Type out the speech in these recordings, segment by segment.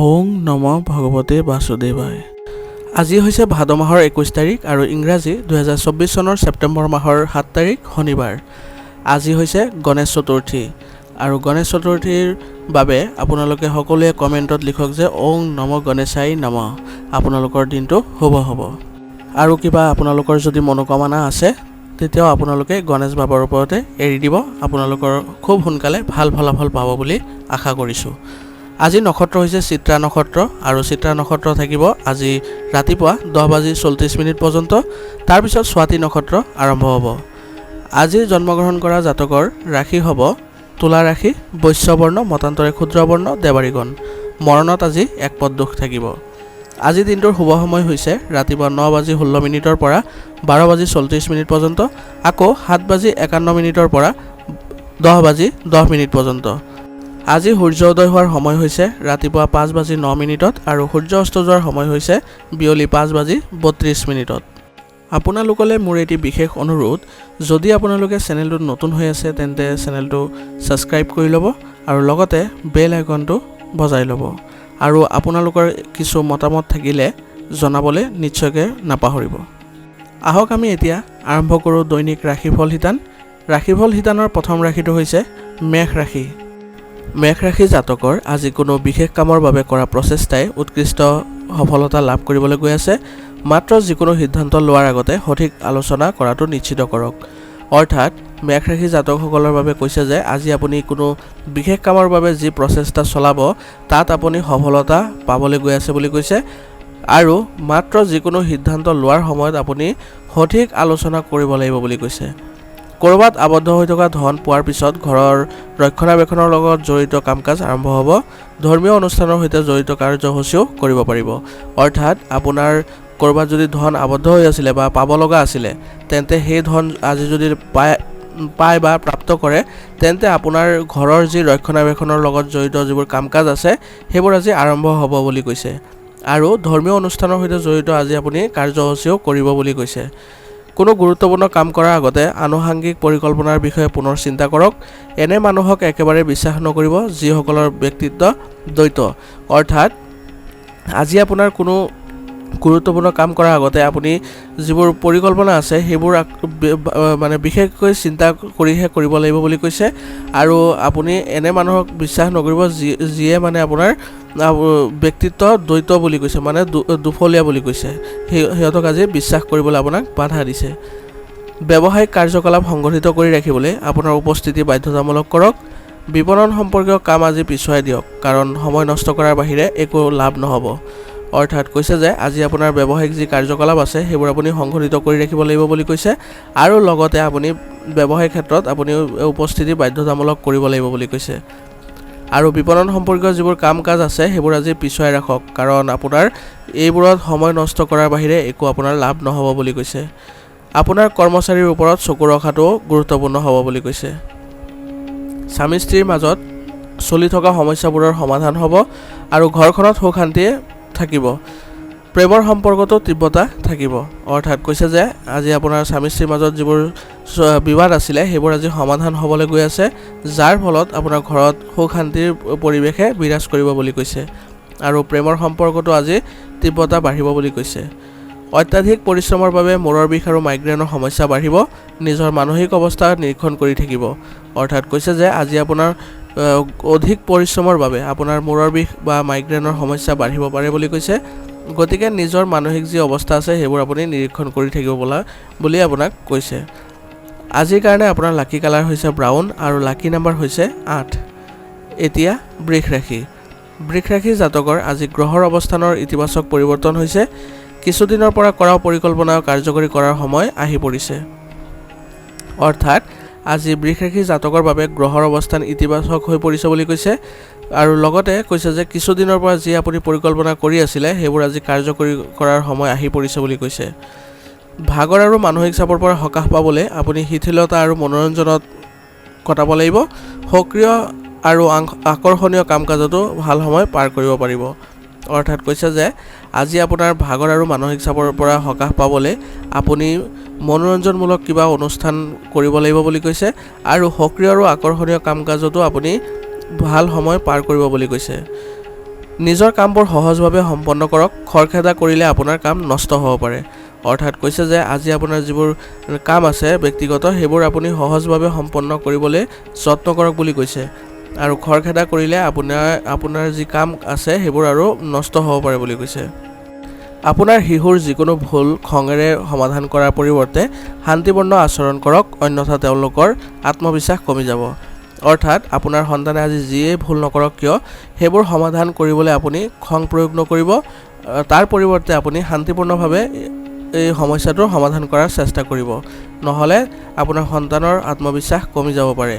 ওং নম ভগৱতে বাসুদেৱায়। আজি হৈছে ভাদ মাহৰ 21 তাৰিখ আৰু ইংৰাজী 2024 চনৰ ছেপ্টেম্বৰ মাহৰ 7 তাৰিখ শনিবাৰ। আজি হৈছে গণেশ চতুৰ্থী আৰু গণেশ চতুৰ্থীৰ বাবে আপোনালোকে সকলোৱে কমেণ্টত লিখক যে ওং নম গণেশাই নম। আপোনালোকৰ দিনটো শুভ হ'ব। আৰু কিবা আপোনালোকৰ যদি মনোকামনা আছে তেতিয়াও আপোনালোকে গণেশ বাবাৰ ওপৰতে এৰি দিব। আপোনালোকৰ খুব সোনকালে ভাল ফলাফল পাব বুলি আশা কৰিছোঁ। আজি নক্ষত্ৰ হৈছে চিত্ৰা নক্ষত্ৰ আৰু চিত্ৰা নক্ষত্ৰ থাকিব আজি ৰাতিপুৱা 10:34 পৰ্যন্ত। তাৰপিছত স্বাতী নক্ষত্ৰ আৰম্ভ হ'ব। আজি জন্মগ্ৰহণ কৰা জাতকৰ ৰাশি হ'ব তুলা ৰাশি, বৈশ্যবৰ্ণ, মতান্তৰে ক্ষুদ্ৰবৰ্ণ, দেৱাৰীগণ। মৰণত আজি এক পদ দোষ থাকিব। আজি দিনটোৰ শুভ সময় হৈছে ৰাতিপুৱা 9:16 পৰা 12:34 পৰ্যন্ত, আকৌ 7:51 পৰা 10:10 পৰ্যন্ত। আজি সূৰ্য উদয় হোৱাৰ সময় হৈছে ৰাতিপুৱা 5:09 আৰু সূৰ্য অস্ত যোৱাৰ সময় হৈছে বিয়লি 5:32। আপোনালোকলৈ মোৰ এটি বিশেষ অনুৰোধ, যদি আপোনালোকে চেনেলটোত নতুন হৈ আছে তেন্তে চেনেলটো ছাবস্ক্ৰাইব কৰি ল'ব আৰু লগতে বেল আইকনটো বজাই ল'ব। আৰু আপোনালোকৰ কিছু মতামত থাকিলে জনাবলৈ নিশ্চয়কৈ নাপাহৰিব। আহক আমি এতিয়া আৰম্ভ কৰোঁ দৈনিক ৰাশিফল শিতান। ৰাশিফল শিতানৰ প্ৰথম ৰাশিটো হৈছে মেষ ৰাশি। মেষ ৰাশি জাতকৰ আজি কোনো বিশেষ কামৰ বাবে কৰা প্ৰচেষ্টাই উৎকৃষ্ট সফলতা লাভ কৰিবলৈ গৈ আছে। মাত্ৰ যিকোনো সিদ্ধান্ত লোৱাৰ আগতে সঠিক আলোচনা কৰাটো নিশ্চিত কৰক। অৰ্থাৎ মেষ ৰাশি জাতকসকলৰ বাবে কৈছে যে আজি আপুনি কোনো বিশেষ কামৰ বাবে যি প্ৰচেষ্টা চলাব তাত আপুনি সফলতা পাবলৈ গৈ আছে বুলি কৈছে। আৰু মাত্ৰ যিকোনো সিদ্ধান্ত লোৱাৰ সময়ত আপুনি সঠিক আলোচনা কৰিব লাগিব বুলি কৈছে। ক'ৰবাত আবদ্ধ হৈ থকা ধন পোৱাৰ পিছত ঘৰৰ ৰক্ষণাবেক্ষণৰ লগত জড়িত কাম কাজ আৰম্ভ হ'ব। ধৰ্মীয় অনুষ্ঠানৰ সৈতে জড়িত কাৰ্যসূচীও কৰিব পাৰিব। অৰ্থাৎ আপোনাৰ ক'ৰবাত যদি ধন আবদ্ধ হৈ আছিলে বা পাব লগা আছিলে তেন্তে সেই ধন আজি যদি পায় বা প্ৰাপ্ত কৰে তেন্তে আপোনাৰ ঘৰৰ যি ৰক্ষণাবেক্ষণৰ লগত জড়িত যিবোৰ কাম কাজ আছে সেইবোৰ আজি আৰম্ভ হ'ব বুলি কৈছে। আৰু ধৰ্মীয় অনুষ্ঠানৰ সৈতে জড়িত আজি আপুনি কাৰ্যসূচীও কৰিব বুলি কৈছে। কোনো গুৰুত্বপূৰ্ণ কাম কৰাৰ আগতে আনুষাংগিক পৰিকল্পনাৰ বিষয়ে পুনৰ চিন্তা কৰক। এনে মানুহক একেবাৰে বিশ্বাস নকৰিব যিসকলৰ ব্যক্তিত্ব দ্বৈত। অৰ্থাৎ আজি আপোনাৰ কোনো গুৰুত্বপূৰ্ণ কাম কৰাৰ আগতে আপুনি যিবোৰ পৰিকল্পনা আছে সেইবোৰ মানে বিশেষকৈ চিন্তা কৰিহে কৰিব লাগিব বুলি কৈছে। আৰু আপুনি এনে মানুহক বিশ্বাস নকৰিব যিয়ে মানে আপোনাৰ ব্যক্তিত্ব দ্বৈত বুলি কৈছে, মানে দুফলীয়া বুলি কৈছে। সিহঁতক আজি বিশ্বাস কৰিবলৈ আপোনাক বাধা দিছে। ব্যৱসায়িক কাৰ্যকলাপ সংগঠিত কৰি ৰাখিবলৈ আপোনাৰ উপস্থিতি বাধ্যতামূলক কৰক। বিপণন সম্পৰ্কীয় কাম আজি পিছুৱাই দিয়ক, কাৰণ সময় নষ্ট কৰাৰ বাহিৰে একো লাভ নহ'ব। অৰ্থাৎ কৈছে যে আজি আপোনাৰ ব্যৱসায়িক যি কাৰ্যকলাপ আছে সেইবোৰ আপুনি সংগঠিত কৰি ৰাখিব লাগিব বুলি কৈছে। আৰু লগতে আপুনি ব্যৱসায়িক ক্ষেত্ৰত আপুনি উপস্থিতি বাধ্যতামূলক কৰিব লাগিব বুলি কৈছে। আৰু বিপণন সম্পৰ্কীয় যিবোৰ কাম কাজ আছে সেইবোৰ আজি পিছুৱাই ৰাখক, কাৰণ আপোনাৰ এইবোৰত সময় নষ্ট কৰাৰ বাহিৰে একো আপোনাৰ লাভ নহ'ব বুলি কৈছে। আপোনাৰ কৰ্মচাৰীৰ ওপৰত চকু ৰখাটো গুৰুত্বপূৰ্ণ হ'ব বুলি কৈছে। স্বামী স্ত্ৰীৰ মাজত চলি থকা সমস্যাবোৰৰ সমাধান হ'ব আৰু ঘৰখনত সুখ শান্তিয়ে থাকিব। প্ৰেমৰ সম্পৰ্কতো তীব্ৰতা থাকিব। অৰ্থাৎ কৈছে যে আজি আপোনাৰ স্বামী স্ত্ৰীৰ মাজত যিবোৰ বিবাদ আছিলে সেইবোৰ আজি সমাধান হ'বলৈ গৈ আছে, যাৰ ফলত আপোনাৰ ঘৰত সুখ শান্তিৰ পৰিৱেশে বিৰাজ কৰিব বুলি কৈছে। আৰু প্ৰেমৰ সম্পৰ্কতো আজি তীব্ৰতা বাঢ়িব বুলি কৈছে। অত্যাধিক পৰিশ্ৰমৰ বাবে মূৰৰ বিষ আৰু মাইগ্ৰেনৰ সমস্যা বাঢ়িব। নিজৰ মানসিক অৱস্থা নিৰীক্ষণ কৰি থাকিব। অৰ্থাৎ কৈছে যে আজি আপোনাৰ অধিক পৰিশ্ৰমৰ বাবে আপোনাৰ মূৰৰ বিষ বা মাইগ্ৰেনৰ সমস্যা বাঢ়িব পাৰে বুলি কৈছে। গতিকে নিজৰ মানসিক যি অৱস্থা আছে সেইবোৰ আপুনি নিৰীক্ষণ কৰি থাকিব বুলি আপোনাক কৈছে। আজিৰ কাৰণে আপোনাৰ লাকি কালাৰ হৈছে ব্ৰাউন আৰু লাকি নাম্বাৰ হৈছে 8। এতিয়া বৃষ ৰাশি। বৃষ ৰাশি জাতকৰ আজি গ্ৰহৰ অৱস্থানৰ ইতিবাচক পৰিৱৰ্তন হৈছে। কিছুদিনৰ পৰা কৰা পৰিকল্পনা কাৰ্যকৰী কৰাৰ সময় আহি পৰিছে। অৰ্থাৎ আজি বৃষ ৰাশি জাতকৰ বাবে গ্ৰহৰ অৱস্থান ইতিবাচক হৈ পৰিছে বুলি কৈছে। আৰু লগতে কৈছে যে কিছুদিনৰ পৰা যি আপুনি পৰিকল্পনা কৰি আছিলে সেইবোৰ আজি কাৰ্যকৰী কৰাৰ সময় আহি পৰিছে বুলি কৈছে। ভাগৰ আৰু মানসিক চাপৰ পৰা সকাহ পাবলৈ আপুনি শিথিলতা আৰু মনোৰঞ্জনত কটাব লাগিব। সক্ৰিয় আৰু আকৰ্ষণীয় কাম কাজতো ভাল সময় পাৰ কৰিব পাৰিব। অৰ্থাৎ কৈছে যে আজি আপোনাৰ ভাগৰ আৰু মানসিক চাপৰ পৰা সকাহ পাবলৈ আপুনি মনোৰঞ্জনমূলক কিবা অনুষ্ঠান কৰিব লাগিব বুলি কৈছে। আৰু সক্ৰিয় আৰু আকৰ্ষণীয় কাম কাজতো আপুনি ভাল সময় পাৰ কৰিব বুলি কৈছে। নিজৰ কামবোৰ সহজভাৱে সম্পন্ন কৰক। খৰখেদা কৰিলে আপোনাৰ কাম নষ্ট হ'ব পাৰে। অৰ্থাৎ কৈছে যে আজি আপোনাৰ যিবোৰ কাম আছে ব্যক্তিগত সেইবোৰ আপুনি সহজভাৱে সম্পন্ন কৰিবলৈ যত্ন কৰক বুলি কৈছে। আৰু খৰখেদা কৰিলে আপোনাৰ যি কাম আছে সেইবোৰ আৰু নষ্ট হ'ব পাৰে বুলি কৈছে। আপোনাৰ শিশুৰ যিকোনো ভুল খঙেৰে সমাধান কৰাৰ পৰিৱৰ্তে শান্তিপূৰ্ণ আচৰণ কৰক, অন্যথা তেওঁলোকৰ আত্মবিশ্বাস কমি যাব। অৰ্থাৎ আপোনাৰ সন্তানে আজি যিয়ে ভুল নকৰক কিয় সেইবোৰ সমাধান কৰিবলৈ আপুনি খং প্ৰয়োগ নকৰিব, তাৰ পৰিৱৰ্তে আপুনি শান্তিপূৰ্ণভাৱে এই সমস্যাটোৰ সমাধান কৰাৰ চেষ্টা কৰিব। নহ'লে আপোনাৰ সন্তানৰ আত্মবিশ্বাস কমি যাব পাৰে।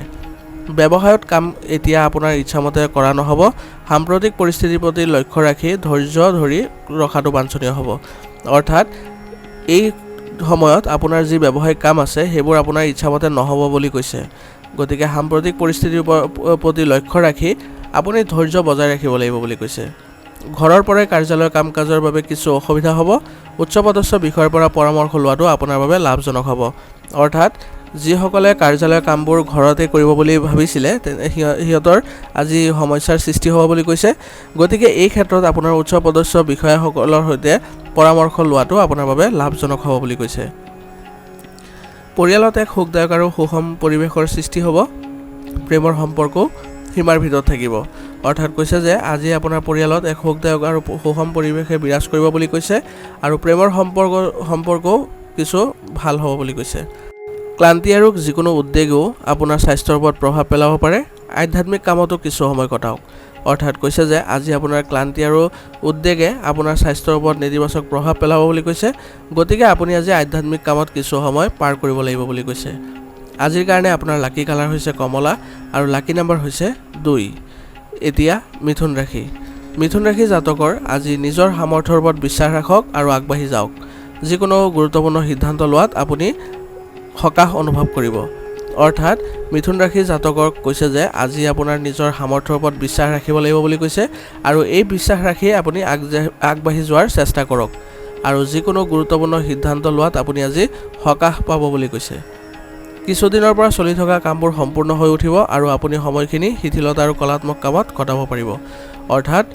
ব্যৱসায়ত কাম এতিয়া আপোনাৰ ইচ্ছামতে কৰা নহ'ব। সাম্প্ৰতিক পৰিস্থিতিৰ প্ৰতি লক্ষ্য ৰাখি ধৈৰ্য ধৰি ৰখাটো বাঞ্ছনীয় হ'ব। অৰ্থাৎ এই সময়ত আপোনাৰ যি ব্যৱসায়িক কাম আছে সেইবোৰ আপোনাৰ ইচ্ছামতে নহ'ব বুলি কৈছে। গতিকে সাম্প্ৰতিক পৰিস্থিতিৰ প্ৰতি লক্ষ্য ৰাখি আপুনি ধৈৰ্য বজাই ৰাখিব লাগিব বুলি কৈছে। ঘৰৰ পৰাই কাৰ্যালয়ৰ কাম কাজৰ বাবে কিছু অসুবিধা হ'ব। উচ্চপদস্থ বিষয়ৰ পৰা পৰামৰ্শ লোৱাটো আপোনাৰ বাবে লাভজনক হ'ব। অৰ্থাৎ যিসকলে কাৰ্যালয়ৰ কামবোৰ ঘৰতে কৰিব বুলি ভাবিছিলে সিহঁতৰ আজি সমস্যাৰ সৃষ্টি হ'ব বুলি কৈছে। গতিকে এই ক্ষেত্ৰত আপোনাৰ উচ্চপদস্থ বিষয়াসকলৰ সৈতে পৰামৰ্শ লোৱাটো আপোনাৰ বাবে লাভজনক হ'ব বুলি কৈছে। পৰিয়ালত এক সুখদায়ক আৰু সুষম পৰিৱেশৰ সৃষ্টি হ'ব। প্ৰেমৰ সম্পৰ্কও সীমাৰ ভিতৰত থাকিব। অৰ্থাৎ কৈছে যে আজি আপোনাৰ পৰিয়ালত এক সুখদায়ক আৰু সুষম পৰিৱেশে বিৰাজ কৰিব বুলি কৈছে আৰু প্ৰেমৰ সম্পৰ্কও কিছু ভাল হ'ব বুলি কৈছে। ক্লান্তি আৰু যিকোনো উদ্বেগেও আপোনাৰ স্বাস্থ্যৰ ওপৰত প্ৰভাৱ পেলাব পাৰে। আধ্যাত্মিক কামতো কিছু সময় কটাওক। অৰ্থাৎ কৈছে যে আজি আপোনাৰ ক্লান্তি আৰু উদ্বেগে আপোনাৰ স্বাস্থ্যৰ ওপৰত নেতিবাচক প্ৰভাৱ পেলাব বুলি কৈছে। গতিকে আপুনি আজি আধ্যাত্মিক কামত কিছু সময় পাৰ কৰিব লাগিব বুলি কৈছে। আজিৰ কাৰণে আপোনাৰ লাকি কালাৰ হৈছে কমলা আৰু লাকি নাম্বাৰ হৈছে 2। এতিয়া মিথুন ৰাশি। মিথুন ৰাশি জাতকৰ আজি নিজৰ সামৰ্থ্যৰ ওপৰত বিশ্বাস ৰাখক আৰু আগবাঢ়ি যাওক। যিকোনো গুৰুত্বপূৰ্ণ সিদ্ধান্ত লোৱাত আপুনি সকাহ অনুভৱ কৰিব। অৰ্থাৎ মিথুন ৰাশি জাতকক কৈছে যে আজি আপোনাৰ নিজৰ সামৰ্থ্যৰ ওপৰত বিশ্বাস ৰাখিব লাগিব বুলি কৈছে আৰু এই বিশ্বাস ৰাখি আপুনি আগবাঢ়ি যোৱাৰ চেষ্টা কৰক আৰু যিকোনো গুৰুত্বপূৰ্ণ সিদ্ধান্ত লোৱাত আপুনি আজি সকাহ পাব বুলি কৈছে। কিছুদিনৰ পৰা চলি থকা কামবোৰ সম্পূৰ্ণ হৈ উঠিব আৰু আপুনি সময়খিনি শিথিলতা আৰু কলাত্মক কামত কটাব পাৰিব। অৰ্থাৎ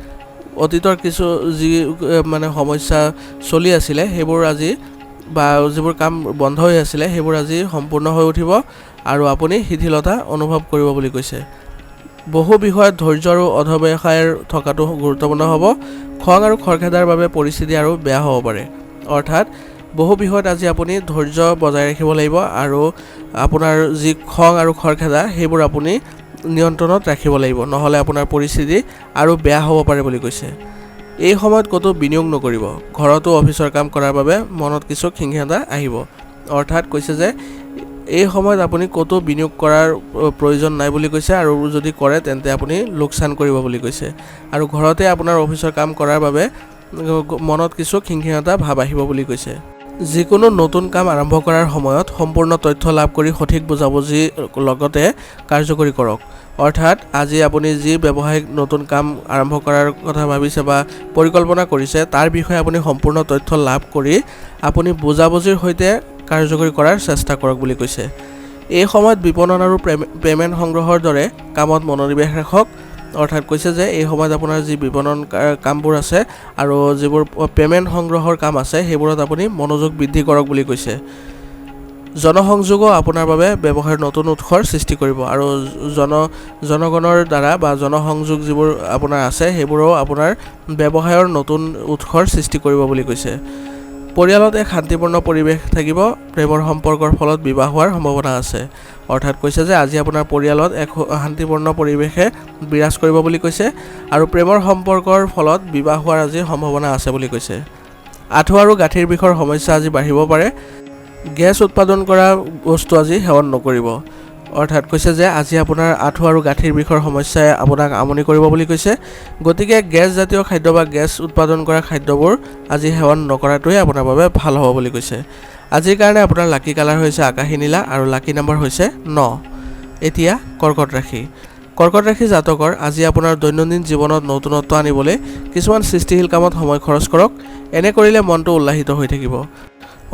অতীতৰ কিছু যি সমস্যা চলি আছিলে সেইবোৰ আজি বা যিবোৰ কাম বন্ধ হৈ আছিলে সেইবোৰ আজি সম্পূৰ্ণ হৈ উঠিব আৰু আপুনি শিথিলতা অনুভৱ কৰিব বুলি কৈছে। বহু বিষয়ত ধৈৰ্য আৰু অধ্যৱসায়ৰ থকাটো গুৰুত্বপূৰ্ণ হ'ব। খং আৰু খৰখেদাৰ বাবে পৰিস্থিতি আৰু বেয়া হ'ব পাৰে। অৰ্থাৎ বহু বিষয়ত আজি আপুনি ধৈৰ্য বজাই ৰাখিব লাগিব আৰু আপোনাৰ যি খং আৰু খৰখেদা সেইবোৰ আপুনি নিয়ন্ত্ৰণত ৰাখিব লাগিব, নহ'লে আপোনাৰ পৰিস্থিতি আৰু বেয়া হ'ব পাৰে বুলি কৈছে। এই সময়ত ক'তো বিনিয়োগ নকৰিব। ঘৰতো অফিচৰ কাম কৰাৰ বাবে মনত কিছু খিংখিঙতা আহিব। অৰ্থাৎ কৈছে যে এই সময়ত আপুনি ক'তো বিনিয়োগ কৰাৰ প্ৰয়োজন নাই বুলি কৈছে আৰু যদি কৰে তেন্তে আপুনি লোকচান কৰিব বুলি কৈছে। আৰু ঘৰতে আপোনাৰ অফিচৰ কাম কৰাৰ বাবে মনত কিছু খিংখিঙতা ভাৱ আহিব বুলি কৈছে। যিকোনো নতুন কাম আৰম্ভ কৰাৰ সময়ত সম্পূৰ্ণ তথ্য লাভ কৰি সঠিক বুজাবুজিৰ লগতে কাৰ্যকৰী কৰক। অৰ্থাৎ আজি আপুনি যি ব্যৱসায়িক নতুন কাম আৰম্ভ কৰাৰ কথা ভাবিছে বা পৰিকল্পনা কৰিছে তাৰ বিষয়ে আপুনি সম্পূৰ্ণ তথ্য লাভ কৰি আপুনি বুজাবুজিৰ সৈতে কাৰ্যকৰী কৰাৰ চেষ্টা কৰক বুলি কৈছে। এই সময়ত বিপণন আৰু পে'মেণ্ট সংগ্ৰহৰ দৰে কামত মনোনিৱেশ ৰাখক। অৰ্থাৎ কৈছে যে এই সময়ত আপোনাৰ যি বিপণন কামবোৰ আছে আৰু যিবোৰ পে'মেণ্ট সংগ্ৰহৰ কাম আছে সেইবোৰত আপুনি মনোযোগ বৃদ্ধি কৰক বুলি কৈছে। জনসংযোগো আপোনাৰ বাবে ব্যৱসায়ৰ নতুন উৎসৰ সৃষ্টি কৰিব আৰু জনগণৰ দ্বাৰা বা জনসংযোগ যিবোৰ আপোনাৰ আছে সেইবোৰো আপোনাৰ ব্যৱসায়ৰ নতুন উৎসৰ সৃষ্টি কৰিব বুলি কৈছে। পৰিয়ালত এক শান্তিপূৰ্ণ পৰিৱেশ থাকিব। প্ৰেমৰ সম্পৰ্কৰ ফলত বিবাহ হোৱাৰ সম্ভাৱনা আছে। অৰ্থাৎ কৈছে যে আজি আপোনাৰ পৰিয়ালত এক শান্তিপূৰ্ণ পৰিৱেশে বিৰাজ কৰিব বুলি কৈছে আৰু প্ৰেমৰ সম্পৰ্কৰ ফলত বিবাহ হোৱাৰ আজি সম্ভাৱনা আছে বুলি কৈছে। আঁঠু আৰু গাঁঠিৰ বিষৰ সমস্যা আজি বাঢ়িব পাৰে। গেছ উৎপাদন কৰা বস্তু আজি সেৱন নকৰিব। অৰ্থাৎ কৈছে যে আজি আপোনাৰ আঁঠু আৰু গাঁঠিৰ বিষৰ সমস্যাই আপোনাক আমনি কৰিব বুলি কৈছে। গতিকে গেছজাতীয় খাদ্য বা গেছ উৎপাদন কৰা খাদ্যবোৰ আজি সেৱন নকৰাটোৱে আপোনাৰ বাবে ভাল হ'ব বুলি কৈছে। আজিৰ কাৰণে আপোনাৰ লাকি কালাৰ হৈছে আকাশী নীলা আৰু লাকি নাম্বাৰ হৈছে 9। এতিয়া কৰ্কট ৰাশি। কৰ্কট ৰাশি জাতকৰ আজি আপোনাৰ দৈনন্দিন জীৱনত নতুনত্ব আনিবলৈ কিছুমান সৃষ্টিশীল কামত সময় খৰচ কৰক। এনে কৰিলে মনটো উল্লাসিত হৈ থাকিব।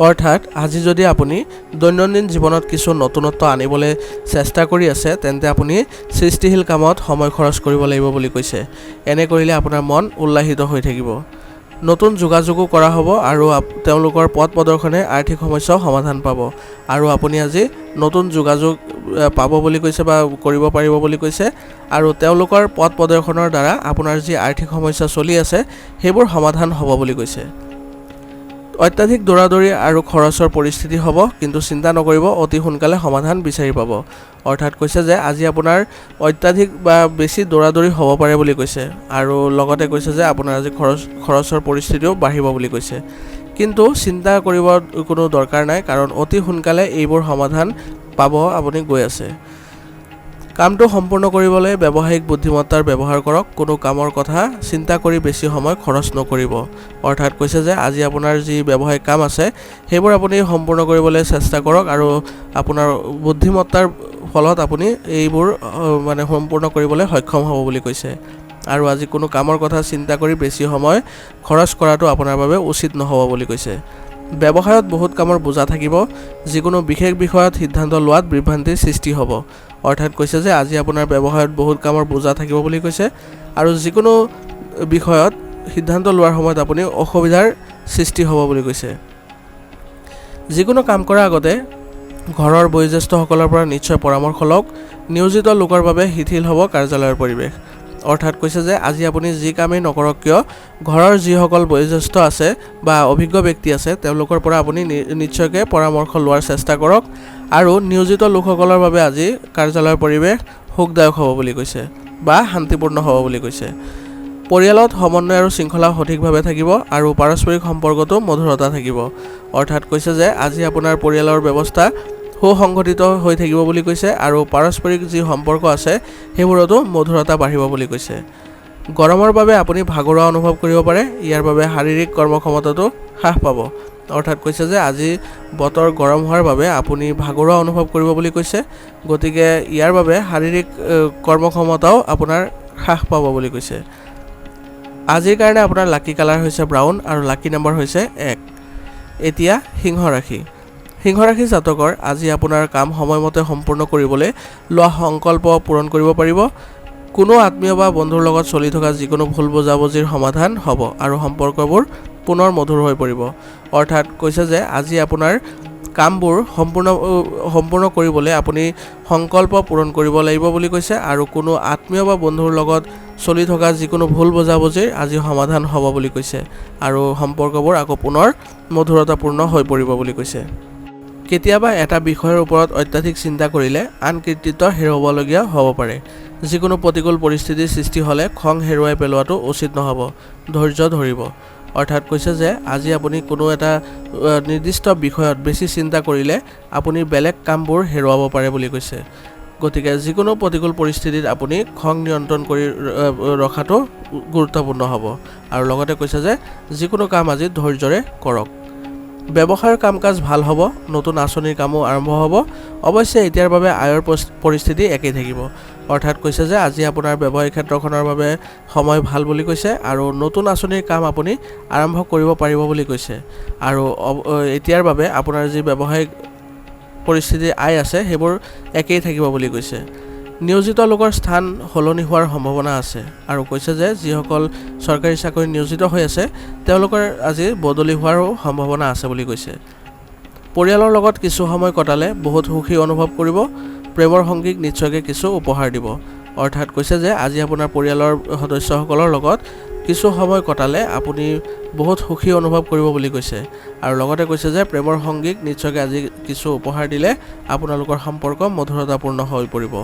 অৰ্থাৎ আজি যদি আপুনি দৈনন্দিন জীৱনত কিছু নতুনত্ব আনিবলৈ চেষ্টা কৰি আছে তেন্তে আপুনি সৃষ্টিশীল কামত সময় খৰচ কৰিব লাগিব বুলি কৈছে। এনে কৰিলে আপোনাৰ মন উল্লাসিত হৈ থাকিব। নতুন যোগাযোগো কৰা হ'ব আৰু তেওঁলোকৰ পথ প্ৰদৰ্শনে আৰ্থিক সমস্যাও সমাধান পাব আৰু আপুনি আজি নতুন যোগাযোগ পাব বুলি কৈছে বা কৰিব পাৰিব বুলি কৈছে আৰু তেওঁলোকৰ পথ প্ৰদৰ্শনৰ দ্বাৰা আপোনাৰ যি আৰ্থিক সমস্যা চলি আছে সেইবোৰ সমাধান হ'ব বুলি কৈছে। অত্যাধিক দৌৰাদৌৰি আৰু খৰচৰ পৰিস্থিতি হ'ব, কিন্তু চিন্তা নকৰিব, অতি সোনকালে সমাধান বিচাৰি পাব। অৰ্থাৎ কৈছে যে আজি আপোনাৰ অত্যাধিক বা বেছি দৌৰাদৌৰি হ'ব পাৰে বুলি কৈছে আৰু লগতে কৈছে যে আপোনাৰ আজি খৰচৰ পৰিস্থিতিও বাঢ়িব বুলি কৈছে। কিন্তু চিন্তা কৰিব কোনো দৰকাৰ নাই, কাৰণ অতি সোনকালে এইবোৰ সমাধান পাব আপুনি গৈ আছে। কামটো সম্পূৰ্ণ কৰিবলৈ ব্যৱসায়িক বুদ্ধিমত্তাৰ ব্যৱহাৰ কৰক। কোনো কামৰ কথা চিন্তা কৰি বেছি সময় খৰচ নকৰিব। অৰ্থাৎ কৈছে যে আজি আপোনাৰ যি ব্যৱসায়িক কাম আছে সেইবোৰ আপুনি সম্পূৰ্ণ কৰিবলৈ চেষ্টা কৰক আৰু আপোনাৰ বুদ্ধিমত্তাৰ ফলত আপুনি এইবোৰ সম্পূৰ্ণ কৰিবলৈ সক্ষম হ'ব বুলি কৈছে। আৰু আজি কোনো কামৰ কথা চিন্তা কৰি বেছি সময় খৰচ কৰাটো আপোনাৰ বাবে উচিত নহ'ব বুলি কৈছে। ব্যৱসায়ত বহুত কামৰ বোজা থাকিব। যিকোনো বিশেষ বিষয়ত সিদ্ধান্ত লোৱাত বিভ্ৰান্তিৰ সৃষ্টি হ'ব। অৰ্থাৎ কৈছে যে আজি আপোনাৰ ব্যৱসায়ত বহুত কামৰ বোজা থাকিব বুলি কৈছে আৰু যিকোনো বিষয়ত সিদ্ধান্ত লোৱাৰ সময়ত আপুনি অসুবিধাৰ সৃষ্টি হ'ব বুলি কৈছে। যিকোনো কাম কৰাৰ আগতে ঘৰৰ বয়োজ্যেষ্ঠসকলৰ পৰা নিশ্চয় পৰামৰ্শ লওক। নিয়োজিত লোকৰ বাবে শিথিল হ'ব কাৰ্যালয়ৰ পৰিৱেশ। অৰ্থাৎ কৈছে যে আজি আপুনি যি কামেই নকৰক কিয় ঘৰৰ যিসকল বয়োজ্যেষ্ঠ আছে বা অভিজ্ঞ ব্যক্তি আছে তেওঁলোকৰ পৰা আপুনি নিশ্চয়কৈ পৰামৰ্শ লোৱাৰ চেষ্টা কৰক আৰু নিয়োজিত লোকসকলৰ বাবে আজি কাৰ্যালয়ৰ পৰিৱেশ সুখদায়ক হ'ব বুলি কৈছে বা শান্তিপূৰ্ণ হ'ব বুলি কৈছে। পৰিয়ালত সমন্বয় আৰু শৃংখলা সঠিকভাৱে থাকিব আৰু পাৰস্পৰিক সম্পৰ্কতো মধুৰতা থাকিব। অৰ্থাৎ কৈছে যে আজি আপোনাৰ পৰিয়ালৰ ব্যৱস্থা সুসংগঠিত হৈ থাকিব বুলি কৈছে আৰু পাৰস্পৰিক যি সম্পৰ্ক আছে সেইবোৰতো মধুৰতা বাঢ়িব বুলি কৈছে। গৰমৰ বাবে আপুনি ভাগৰুৱা অনুভৱ কৰিব পাৰে, ইয়াৰ বাবে শাৰীৰিক কৰ্মক্ষমতাটো হ্ৰাস পাব। অৰ্থাৎ কৈছে যে আজি বতৰ গৰম হোৱাৰ বাবে আপুনি ভাগৰুৱা অনুভৱ কৰিব বুলি কৈছে, গতিকে ইয়াৰ বাবে শাৰীৰিক কৰ্মক্ষমতাও আপোনাৰ হ্ৰাস পাব বুলি কৈছে। আজিৰ কাৰণে আপোনাৰ লাকি কালাৰ হৈছে ব্ৰাউন আৰু লাকি নম্বৰ হৈছে 1। এতিয়া সিংহ ৰাশি। সিংহ ৰাশি জাতকৰ আজি আপোনাৰ কাম সময়মতে সম্পূৰ্ণ কৰিবলৈ লোৱা সংকল্প পূৰণ কৰিব পাৰিব। কোনো আত্মীয় বা বন্ধুৰ লগত চলি থকা যিকোনো ভুল বুজাবুজিৰ সমাধান হ'ব আৰু সম্পৰ্কবোৰ পুনৰ মধুৰ হৈ পৰিব। অৰ্থাৎ কৈছে যে আজি আপোনাৰ কামবোৰ সম্পূৰ্ণ কৰিবলৈ আপুনি সংকল্প পূৰণ কৰিব লাগিব বুলি কৈছে আৰু কোনো আত্মীয় বা বন্ধুৰ লগত চলি থকা যিকোনো ভুল বুজাবুজিৰ আজি সমাধান হ'ব বুলি কৈছে আৰু সম্পৰ্কবোৰ আকৌ পুনৰ মধুৰতাপূৰ্ণ হৈ পৰিব বুলি কৈছে। কেতিয়াবা এটা বিষয়ৰ ওপৰত অত্যাধিক চিন্তা কৰিলে আন কৃতিত্ব হেৰুৱাবলগীয়া হ'ব পাৰে। যিকোনো প্ৰতিকূল পৰিস্থিতিৰ সৃষ্টি হ'লে খং হেৰুৱাই পেলোৱাটো উচিত নহ'ব, ধৈৰ্য ধৰিব। অৰ্থাৎ কৈছে যে আজি আপুনি কোনো এটা নিৰ্দিষ্ট বিষয়ত বেছি চিন্তা কৰিলে আপুনি বেলেগ কামবোৰ হেৰুৱাব পাৰে বুলি কৈছে। গতিকে যিকোনো প্ৰতিকূল পৰিস্থিতিত আপুনি খং নিয়ন্ত্ৰণ কৰি ৰখাটো গুৰুত্বপূৰ্ণ হ'ব আৰু লগতে কৈছে যে যিকোনো কাম আজি ধৈৰ্যৰে কৰক। ব্যৱসায়ৰ কাম কাজ ভাল হ'ব, নতুন আঁচনিৰ কামো আৰম্ভ হ'ব। অৱশ্যে এতিয়াৰ বাবে আয়ৰ পৰিস্থিতি একেই থাকিব। অৰ্থাৎ কৈছে যে আজি আপোনাৰ ব্যৱসায়িক ক্ষেত্ৰখনৰ বাবে সময় ভাল বুলি কৈছে আৰু নতুন আঁচনিৰ কাম আপুনি আৰম্ভ কৰিব পাৰিব বুলি কৈছে আৰু এতিয়াৰ বাবে আপোনাৰ যি ব্যৱসায়িক পৰিস্থিতিৰ আয় আছে সেইবোৰ একেই থাকিব বুলি কৈছে। নিয়োজিত লোকৰ স্থান সলনি হোৱাৰ সম্ভাৱনা আছে আৰু কৈছে যে যিসকল চৰকাৰী চাকৰি নিয়োজিত হৈ আছে তেওঁলোকৰ আজি বদলি হোৱাৰো সম্ভাৱনা আছে বুলি কৈছে। পৰিয়ালৰ লগত কিছু সময় কটালে বহুত সুখী অনুভৱ কৰিব। প্ৰেমৰ সংগীক নিশ্চয়কৈ কিছু উপহাৰ দিব। অৰ্থাৎ কৈছে যে আজি আপোনাৰ পৰিয়ালৰ সদস্যসকলৰ লগত কিছু সময় কটালে আপুনি বহুত সুখী অনুভৱ কৰিব বুলি কৈছে আৰু লগতে কৈছে যে প্ৰেমৰ সংগীক নিশ্চয়কৈ আজি কিছু উপহাৰ দিলে আপোনালোকৰ সম্পৰ্ক মধুৰতাপূৰ্ণ হৈ পৰিব।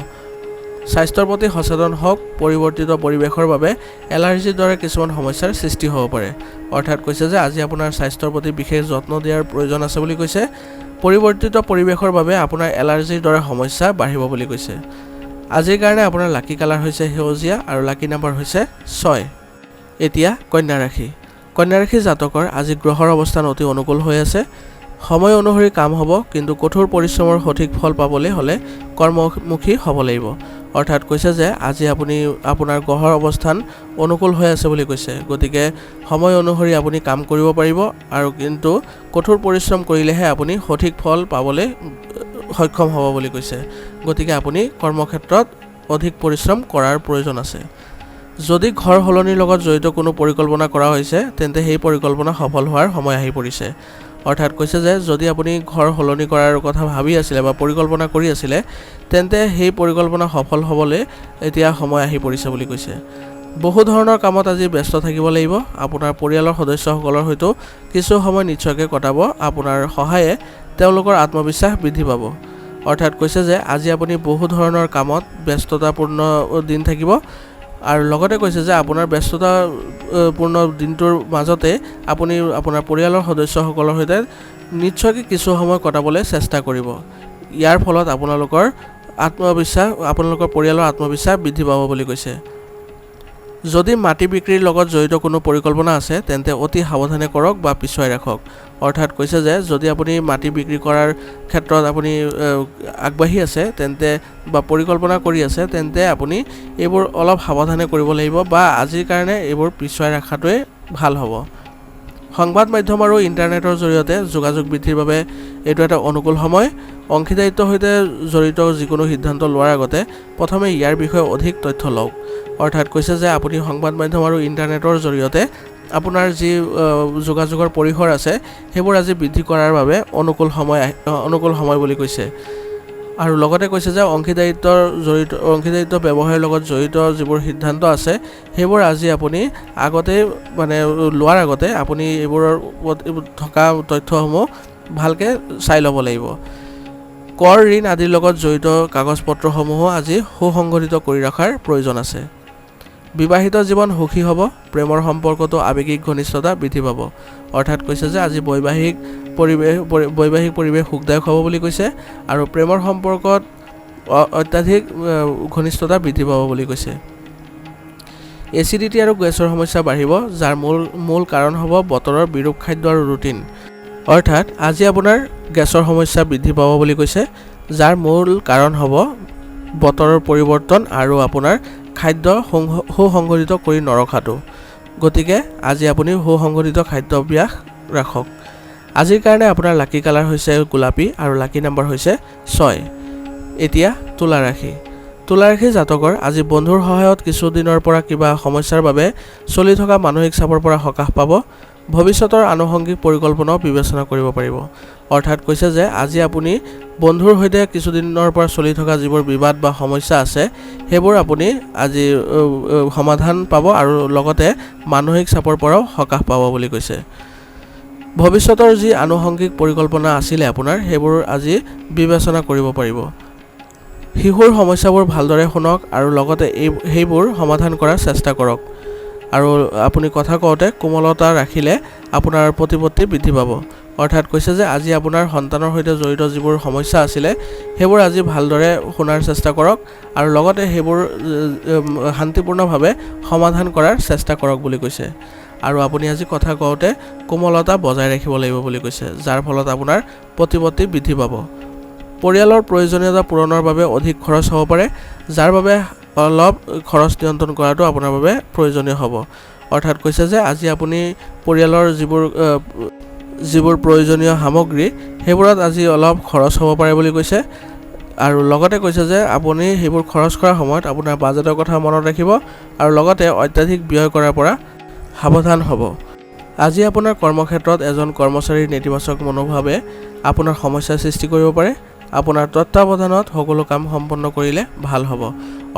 স্বাস্থ্যৰ প্ৰতি সচেতন হওক। পৰিৱৰ্তিত পৰিৱেশৰ বাবে এলাৰ্জিৰ দৰে কিছুমান সমস্যাৰ সৃষ্টি হ'ব পাৰে। অৰ্থাৎ কৈছে যে আজি আপোনাৰ স্বাস্থ্যৰ প্ৰতি বিশেষ যত্ন দিয়াৰ প্ৰয়োজন আছে বুলি কৈছে। পৰিৱৰ্তিত পৰিৱেশৰ বাবে আপোনাৰ এলাৰ্জিৰ দৰে সমস্যা বাঢ়িব বুলি কৈছে। আজিৰ কাৰণে আপোনাৰ লাকি কালাৰ হৈছে সেউজীয়া আৰু লাকি নম্বৰ হৈছে 6। এতিয়া কন্যা ৰাশি। কন্যা ৰাশি জাতকৰ আজি গ্ৰহৰ অৱস্থান অতি অনুকূল হৈ আছে। সময় অনুসৰি কাম হ'ব, কিন্তু কঠোৰ পৰিশ্ৰমৰ সঠিক ফল পাবলৈ হ'লে কৰ্মমুখী হ'ব লাগিব। অৰ্থাৎ কৈছে যে আজি আপুনি আপোনাৰ গ্ৰহৰ অৱস্থান অনুকূল হৈ আছে বুলি কৈছে। গতিকে সময় অনুসৰি আপুনি কাম কৰিব পাৰিব আৰু কিন্তু কঠোৰ পৰিশ্ৰম কৰিলেহে আপুনি সঠিক ফল পাবলৈ সক্ষম হ'ব বুলি কৈছে। গতিকে আপুনি কৰ্মক্ষেত্ৰত অধিক পৰিশ্ৰম কৰাৰ প্ৰয়োজন আছে। যদি ঘৰ সলনিৰ লগত জড়িত কোনো পৰিকল্পনা কৰা হৈছে তেন্তে সেই পৰিকল্পনা সফল হোৱাৰ সময় আহি পৰিছে। অৰ্থাৎ কৈছে যে যদি আপুনি ঘৰ সলনি কৰাৰ কথা ভাবি আছিলে বা পৰিকল্পনা কৰি আছিলে তেন্তে সেই পৰিকল্পনা সফল হ'বলৈ এতিয়া সময় আহি পৰিছে বুলি কৈছে। বহু ধৰণৰ কামত আজি ব্যস্ত থাকিব লাগিব। আপোনাৰ পৰিয়ালৰ সদস্যসকলৰ সৈতেও কিছু সময় নিশ্চয়কৈ কটাব। আপোনাৰ সহায়ে তেওঁলোকৰ আত্মবিশ্বাস বৃদ্ধি পাব। অৰ্থাৎ কৈছে যে আজি আপুনি বহু ধৰণৰ কামত ব্যস্ততাপূৰ্ণ দিন থাকিব আৰু লগতে কৈছে যে আপোনাৰ ব্যস্ততাপূৰ্ণ দিনটোৰ মাজতে আপুনি আপোনাৰ পৰিয়ালৰ সদস্যসকলৰ সৈতে নিশ্চয়কৈ কিছু সময় কটাবলৈ চেষ্টা কৰিব। ইয়াৰ ফলত আপোনালোকৰ পৰিয়ালৰ আত্মবিশ্বাস বৃদ্ধি পাব বুলি কৈছে। যদি মাটি বিক্ৰীৰ লগত জড়িত কোনো পৰিকল্পনা আছে তেন্তে অতি সাৱধানে কৰক বা পিছুৱাই ৰাখক। অৰ্থাৎ কৈছে যে যদি আপুনি মাটি বিক্ৰী কৰাৰ ক্ষেত্ৰত আপুনি আগবাঢ়ি আছে তেন্তে বা পৰিকল্পনা কৰি আছে তেন্তে আপুনি এইবোৰ অলপ সাৱধানে কৰিব লাগিব বা আজিৰ কাৰণে এইবোৰ পিছুৱাই ৰখাটোৱে ভাল হ'ব। সংবাদ মাধ্যম আৰু ইণ্টাৰনেটৰ জৰিয়তে যোগাযোগ বৃদ্ধিৰ বাবে এইটো এটা অনুকূল সময়। অংশীদাৰিত্বৰ সৈতে জড়িত যিকোনো সিদ্ধান্ত লোৱাৰ আগতে প্ৰথমে ইয়াৰ বিষয়ে অধিক তথ্য লওক। অৰ্থাৎ কৈছে যে আপুনি সংবাদ মাধ্যম আৰু ইণ্টাৰনেটৰ জৰিয়তে আপোনাৰ যি যোগাযোগৰ পৰিসৰ আছে সেইবোৰ আজি বৃদ্ধি কৰাৰ বাবে অনুকূল সময় বুলি কৈছে। আৰু লগতে কৈছে যে অংশীদাৰিত্ব ব্যৱসায়ৰ লগত জড়িত যিবোৰ সিদ্ধান্ত আছে সেইবোৰ আজি আপুনি লোৱাৰ আগতে আপুনি এইবোৰৰ থকা তথ্যসমূহ ভালকৈ চাই ল'ব লাগিব। কৰ, ঋণ আদিৰ লগত জড়িত কাগজ পত্ৰসমূহো আজি সুসংগঠিত কৰি ৰখাৰ প্ৰয়োজন আছে। বিবাহিত জীৱন সুখী হ'ব। প্ৰেমৰ সম্পৰ্কতো আৱেগিক ঘনিষ্ঠতা বৃদ্ধি পাব। অৰ্থাৎ কৈছে যে আজি বৈবাহিক পৰিৱেশ সুখদায়ক হ'ব বুলি কৈছে আৰু প্ৰেমৰ সম্পৰ্কত অত্যাধিক ঘনিষ্ঠতা বৃদ্ধি পাব বুলি কৈছে। এচিডিটি আৰু গেছৰ সমস্যা বাঢ়িব, যাৰ মূল কাৰণ হ'ব বতৰৰ বিৰূপ খাদ্য আৰু ৰুটিন। অৰ্থাৎ আজি আপোনাৰ গেছৰ সমস্যা বৃদ্ধি পাব বুলি কৈছে, যাৰ মূল কাৰণ হ'ব বতৰৰ পৰিৱৰ্তন আৰু আপোনাৰ খাদ্য সুসংগঠিত কৰি নৰখাটো। গতিকে আজি আপুনি সুসংগঠিত খাদ্যাভ্যাস ৰাখক। আজিৰ কাৰণে আপোনাৰ লাকি কালাৰ হৈছে গোলাপী আৰু লাকি নাম্বাৰ হৈছে 6। এতিয়া তুলা ৰাশি জাতকৰ আজি বন্ধুৰ সহায়ত কিছুদিনৰ পৰা কিবা সমস্যাৰ বাবে চলি থকা মানসিক চাপৰ পৰা সকাহ পাব। ভৱিষ্যতৰ আনুষংগিক পৰিকল্পনাও বিবেচনা কৰিব পাৰিব। অৰ্থাৎ কৈছে যে আজি আপুনি বন্ধুৰ সৈতে কিছুদিনৰ পৰা চলি থকা যিবোৰ বিবাদ বা সমস্যা আছে সেইবোৰ আপুনি আজি সমাধান পাব আৰু লগতে মানসিক চাপৰ পৰাও সকাহ পাব বুলি কৈছে। ভৱিষ্যতৰ যি আনুষংগিক পৰিকল্পনা আছিলে আপোনাৰ সেইবোৰ আজি বিবেচনা কৰিব পাৰিব। শিশুৰ সমস্যাবোৰ ভালদৰে শুনক আৰু লগতে সেইবোৰ সমাধান কৰাৰ চেষ্টা কৰক। আৰু আপুনি কথা কওঁতে কোমলতা ৰাখিলে আপোনাৰ প্ৰতিপত্তি বৃদ্ধি পাব। অৰ্থাৎ কৈছে যে আজি আপোনাৰ সন্তানৰ সৈতে জড়িত যিবোৰ সমস্যা আছিলে সেইবোৰ আজি ভালদৰে শুনাৰ চেষ্টা কৰক আৰু লগতে সেইবোৰ শান্তিপূৰ্ণভাৱে সমাধান কৰাৰ চেষ্টা কৰক বুলি কৈছে। আৰু আপুনি আজি কথা কওঁতে কোমলতা বজাই ৰাখিব লাগিব বুলি কৈছে, যাৰ ফলত আপোনাৰ প্ৰতিপত্তি বৃদ্ধি পাব। পৰিয়ালৰ প্ৰয়োজনীয়তা পূৰণৰ বাবে অধিক খৰচ হ'ব পাৰে, যাৰ বাবে অলপ খৰচ নিয়ন্ত্ৰণ কৰাটো আপোনাৰ বাবে প্ৰয়োজনীয় হ'ব। অৰ্থাৎ কৈছে যে আজি আপুনি পৰিয়ালৰ যিবোৰ প্ৰয়োজনীয় সামগ্ৰী সেইবোৰত আজি অলপ খৰচ হ'ব পাৰে বুলি কৈছে। আৰু লগতে কৈছে যে আপুনি সেইবোৰ খৰচ কৰাৰ সময়ত আপোনাৰ বাজেটৰ কথা মনত ৰাখিব আৰু লগতে অত্যাধিক ব্যয় কৰাৰ পৰা সাৱধান হ'ব। আজি আপোনাৰ কৰ্মক্ষেত্ৰত এজন কৰ্মচাৰীৰ নেতিবাচক মনোভাৱে আপোনাৰ সমস্যাৰ সৃষ্টি কৰিব পাৰে। আপোনাৰ তত্ত্বাৱধানত সকলো কাম সম্পন্ন কৰিলে ভাল হ'ব।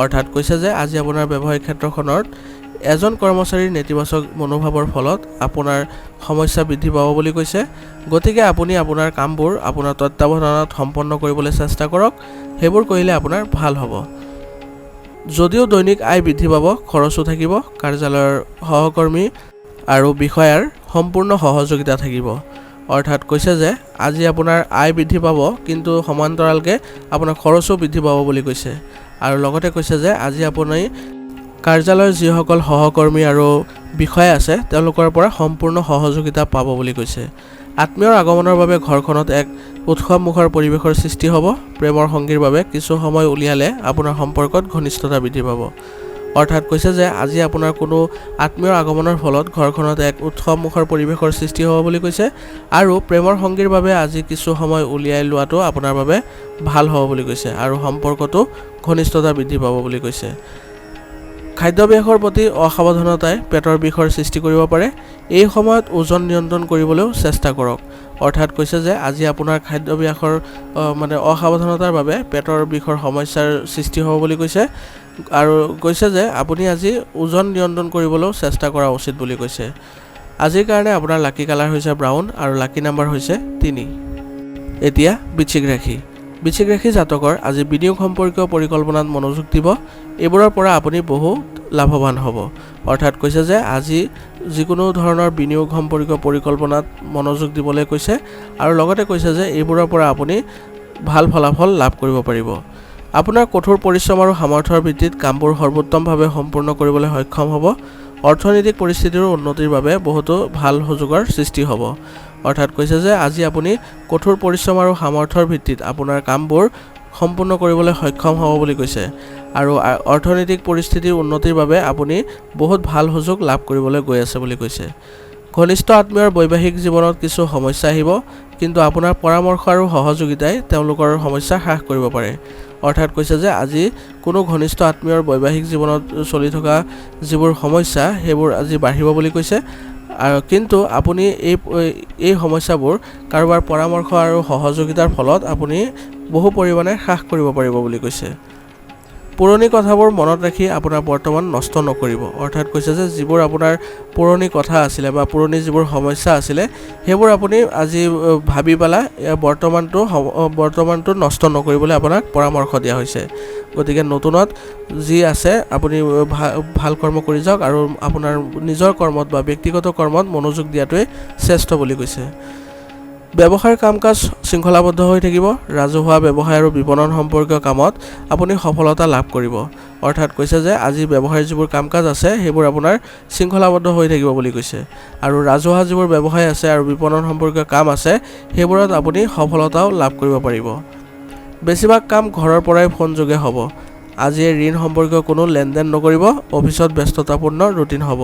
অৰ্থাৎ কৈছে যে আজি আপোনাৰ ব্যৱসায়িক ক্ষেত্ৰখনত এজন কৰ্মচাৰীৰ নেতিবাচক মনোভাৱৰ ফলত আপোনাৰ সমস্যা বৃদ্ধি পাব বুলি কৈছে। গতিকে আপুনি আপোনাৰ কামবোৰ আপোনাৰ তত্ত্বাৱধানত সম্পন্ন কৰিবলৈ চেষ্টা কৰক। সেইবোৰ কৰিলে আপোনাৰ ভাল হ'ব। যদিও দৈনিক আয় বৃদ্ধি পাব, খৰচো থাকিব। কাৰ্যালয়ৰ সহকৰ্মী আৰু বিষয়াৰ সম্পূৰ্ণ সহযোগিতা থাকিব। অৰ্থাৎ কৈছে যে আজি আপোনাৰ আয় বৃদ্ধি পাব কিন্তু সমান্তৰালকৈ আপোনাৰ খৰচো বৃদ্ধি পাব বুলি কৈছে। আৰু লগতে কৈছে যে আজি আপুনি কাৰ্যালয়ৰ যিসকল সহকৰ্মী আৰু বিষয়া আছে তেওঁলোকৰ পৰা সম্পূৰ্ণ সহযোগিতা পাব বুলি কৈছে। আত্মীয়ৰ আগমনৰ বাবে ঘৰখনত এক উৎসৱমুখৰ পৰিৱেশৰ সৃষ্টি হ'ব। প্ৰেমৰ সংগীৰ বাবে কিছু সময় উলিয়ালে আপোনাৰ সম্পৰ্কত ঘনিষ্ঠতা বৃদ্ধি পাব। অৰ্থাৎ কৈছে যে আজি আপোনাৰ কোনো আত্মীয়ৰ আগমনৰ ফলত ঘৰখনত এক উৎসৱমুখৰ পৰিৱেশৰ সৃষ্টি হ'ব বুলি কৈছে আৰু প্ৰেমৰ সংগীৰ বাবে আজি কিছু সময় উলিয়াই লোৱাটো আপোনাৰ বাবে ভাল হ'ব বুলি কৈছে আৰু সম্পৰ্কটো ঘনিষ্ঠতা বৃদ্ধি পাব বুলি কৈছে। খাদ্যাভ্যাসৰ প্ৰতি অসাৱধানতাই পেটৰ বিষৰ সৃষ্টি কৰিব পাৰে। এই সময়ত ওজন নিয়ন্ত্ৰণ কৰিবলৈও চেষ্টা কৰক। অৰ্থাৎ কৈছে যে আজি আপোনাৰ খাদ্যাভ্যাসৰ অসাৱধানতাৰ বাবে পেটৰ বিষৰ সমস্যাৰ সৃষ্টি হ'ব বুলি কৈছে আৰু কৈছে যে আপুনি আজি ওজন নিয়ন্ত্ৰণ কৰিবলৈও চেষ্টা কৰা উচিত বুলি কৈছে। আজিৰ কাৰণে আপোনাৰ লাকি কালাৰ হৈছে ব্ৰাউন আৰু লাকি নাম্বাৰ হৈছে 3। এতিয়া বৃশ্চিক ৰাশি। বৃশ্চিক ৰাশি জাতকৰ আজি বিনিয়োগ সম্পৰ্কীয় পৰিকল্পনাত মনোযোগ দিব। এইবোৰৰ পৰা আপুনি বহুত লাভৱান হ'ব। অৰ্থাৎ কৈছে যে আজি যিকোনো ধৰণৰ বিনিয়োগ সম্পৰ্কীয় পৰিকল্পনাত মনোযোগ দিবলৈ কৈছে আৰু লগতে কৈছে যে এইবোৰৰ পৰা আপুনি ভাল ফলাফল লাভ কৰিব পাৰিব। আপোনাৰ কঠোৰ পৰিশ্ৰম আৰু সামৰ্থ্যৰ ভিত্তিত কামবোৰ সৰ্বোত্তমভাৱে সম্পূৰ্ণ কৰিবলৈ সক্ষম হ'ব। অৰ্থনৈতিক পৰিস্থিতিৰ উন্নতিৰ বাবে বহুতো ভাল সুযোগৰ সৃষ্টি হ'ব। অৰ্থাৎ কৈছে যে আজি আপুনি কঠোৰ পৰিশ্ৰম আৰু সামৰ্থ্যৰ ভিত্তিত আপোনাৰ কামবোৰ সম্পূৰ্ণ কৰিবলৈ সক্ষম হ'ব বুলি কৈছে আৰু অৰ্থনৈতিক পৰিস্থিতিৰ উন্নতিৰ বাবে আপুনি বহুত ভাল সুযোগ লাভ কৰিবলৈ গৈ আছে বুলি কৈছে। ঘনিষ্ঠ আত্মীয়ৰ বৈবাহিক জীৱনত কিছু সমস্যা আহিব, কিন্তু আপোনাৰ পৰামৰ্শ আৰু সহযোগিতাই তেওঁলোকৰ সমস্যা হ্ৰাস কৰিব পাৰে। অৰ্থাৎ কৈছে যে আজি কোনো ঘনিষ্ঠ আত্মীয়ৰ বৈবাহিক জীৱনত চলি থকা যিবোৰ সমস্যা সেইবোৰ আজি বাঢ়িব বুলি কৈছে কিন্তু আপুনি এই সমস্যাবোৰ কাৰোবাৰ পৰামৰ্শ আৰু সহযোগিতাৰ ফলত আপুনি বহু পৰিমাণে হ্ৰাস কৰিব পাৰিব বুলি কৈছে। পুৰণি কথাবোৰ মনত ৰাখি আপোনাৰ বৰ্তমান নষ্ট নকৰিব। অৰ্থাৎ কৈছে যে যিবোৰ আপোনাৰ পুৰণি কথা আছিলে বা পুৰণি যিবোৰ সমস্যা আছিলে সেইবোৰ আপুনি আজি ভাবি পেলাই বৰ্তমানটো নষ্ট নকৰিবলৈ আপোনাক পৰামৰ্শ দিয়া হৈছে। গতিকে নতুনত যি আছে আপুনি ভাল কৰ্ম কৰি যাওক আৰু আপোনাৰ নিজৰ কৰ্মত বা ব্যক্তিগত কৰ্মত মনোযোগ দিয়াটোৱে শ্ৰেষ্ঠ বুলি কৈছে। ব্যৱসায়ৰ কাম কাজ শৃংখলাবদ্ধ হৈ থাকিব। ৰাজহুৱা ব্যৱসায় আৰু বিপণন সম্পৰ্কীয় কামত আপুনি সফলতা লাভ কৰিব। অৰ্থাৎ কৈছে যে আজি ব্যৱসায়ৰ যিবোৰ কাম কাজ আছে সেইবোৰ আপোনাৰ শৃংখলাবদ্ধ হৈ থাকিব বুলি কৈছে আৰু ৰাজহুৱা যিবোৰ ব্যৱসায় আছে আৰু বিপণন সম্পৰ্কীয় কাম আছে সেইবোৰত আপুনি সফলতাও লাভ কৰিব পাৰিব। বেছিভাগ কাম ঘৰৰ পৰাই ফোনযোগে হ'ব। আজি ঋণ সম্পৰ্কীয় কোনো লেনদেন নকৰিব। অফিচত ব্যস্ততাপূৰ্ণ ৰুটিন হ'ব।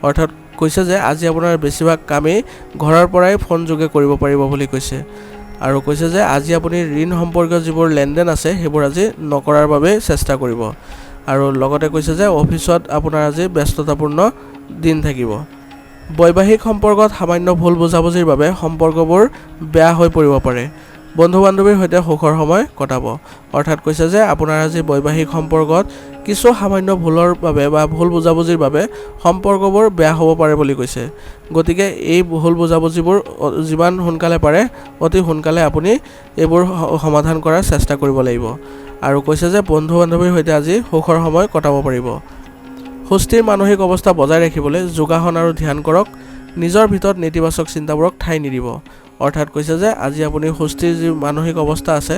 অৰ্থাৎ কৈছে যে আজি আপোনাৰ বেছিভাগ কামেই ঘৰৰ পৰাই ফোনযোগে কৰিব পাৰিব বুলি কৈছে আৰু কৈছে যে আজি আপুনি ঋণ সম্পৰ্কীয় যিবোৰ লেনদেন আছে সেইবোৰ আজি নকৰাৰ বাবে চেষ্টা কৰিব আৰু লগতে কৈছে যে অফিচত আপোনাৰ আজি ব্যস্ততাপূৰ্ণ দিন থাকিব। বৈবাহিক সম্পৰ্কত সামান্য ভুল বুজাবুজিৰ বাবে সম্পৰ্কবোৰ বেয়া হৈ পৰিব পাৰে। বন্ধু বান্ধৱীৰ সৈতে সুখৰ সময় কটাব। অৰ্থাৎ কৈছে যে আপোনাৰ আজি বৈবাহিক সম্পৰ্কত কিছু সামান্য ভুলৰ বাবে বা ভুল বুজাবুজিৰ বাবে সম্পৰ্কবোৰ বেয়া হ'ব পাৰে বুলি কৈছে। গতিকে এই ভুল বুজাবুজিবোৰ যিমান সোনকালে পাৰে অতি সোনকালে আপুনি এইবোৰ সমাধান কৰাৰ চেষ্টা কৰিব লাগিব আৰু কৈছে যে বন্ধু বান্ধৱীৰ সৈতে আজি সুখৰ সময় কটাব পাৰিব। সুস্থিৰ মানসিক অৱস্থা বজাই ৰাখিবলৈ যোগাসন আৰু ধ্যান কৰক। নিজৰ ভিতৰত নেতিবাচক চিন্তাবোৰক ঠাই নিদিব। অৰ্থাৎ কৈছে যে আজি আপুনি সুস্থিৰ যি মানসিক অৱস্থা আছে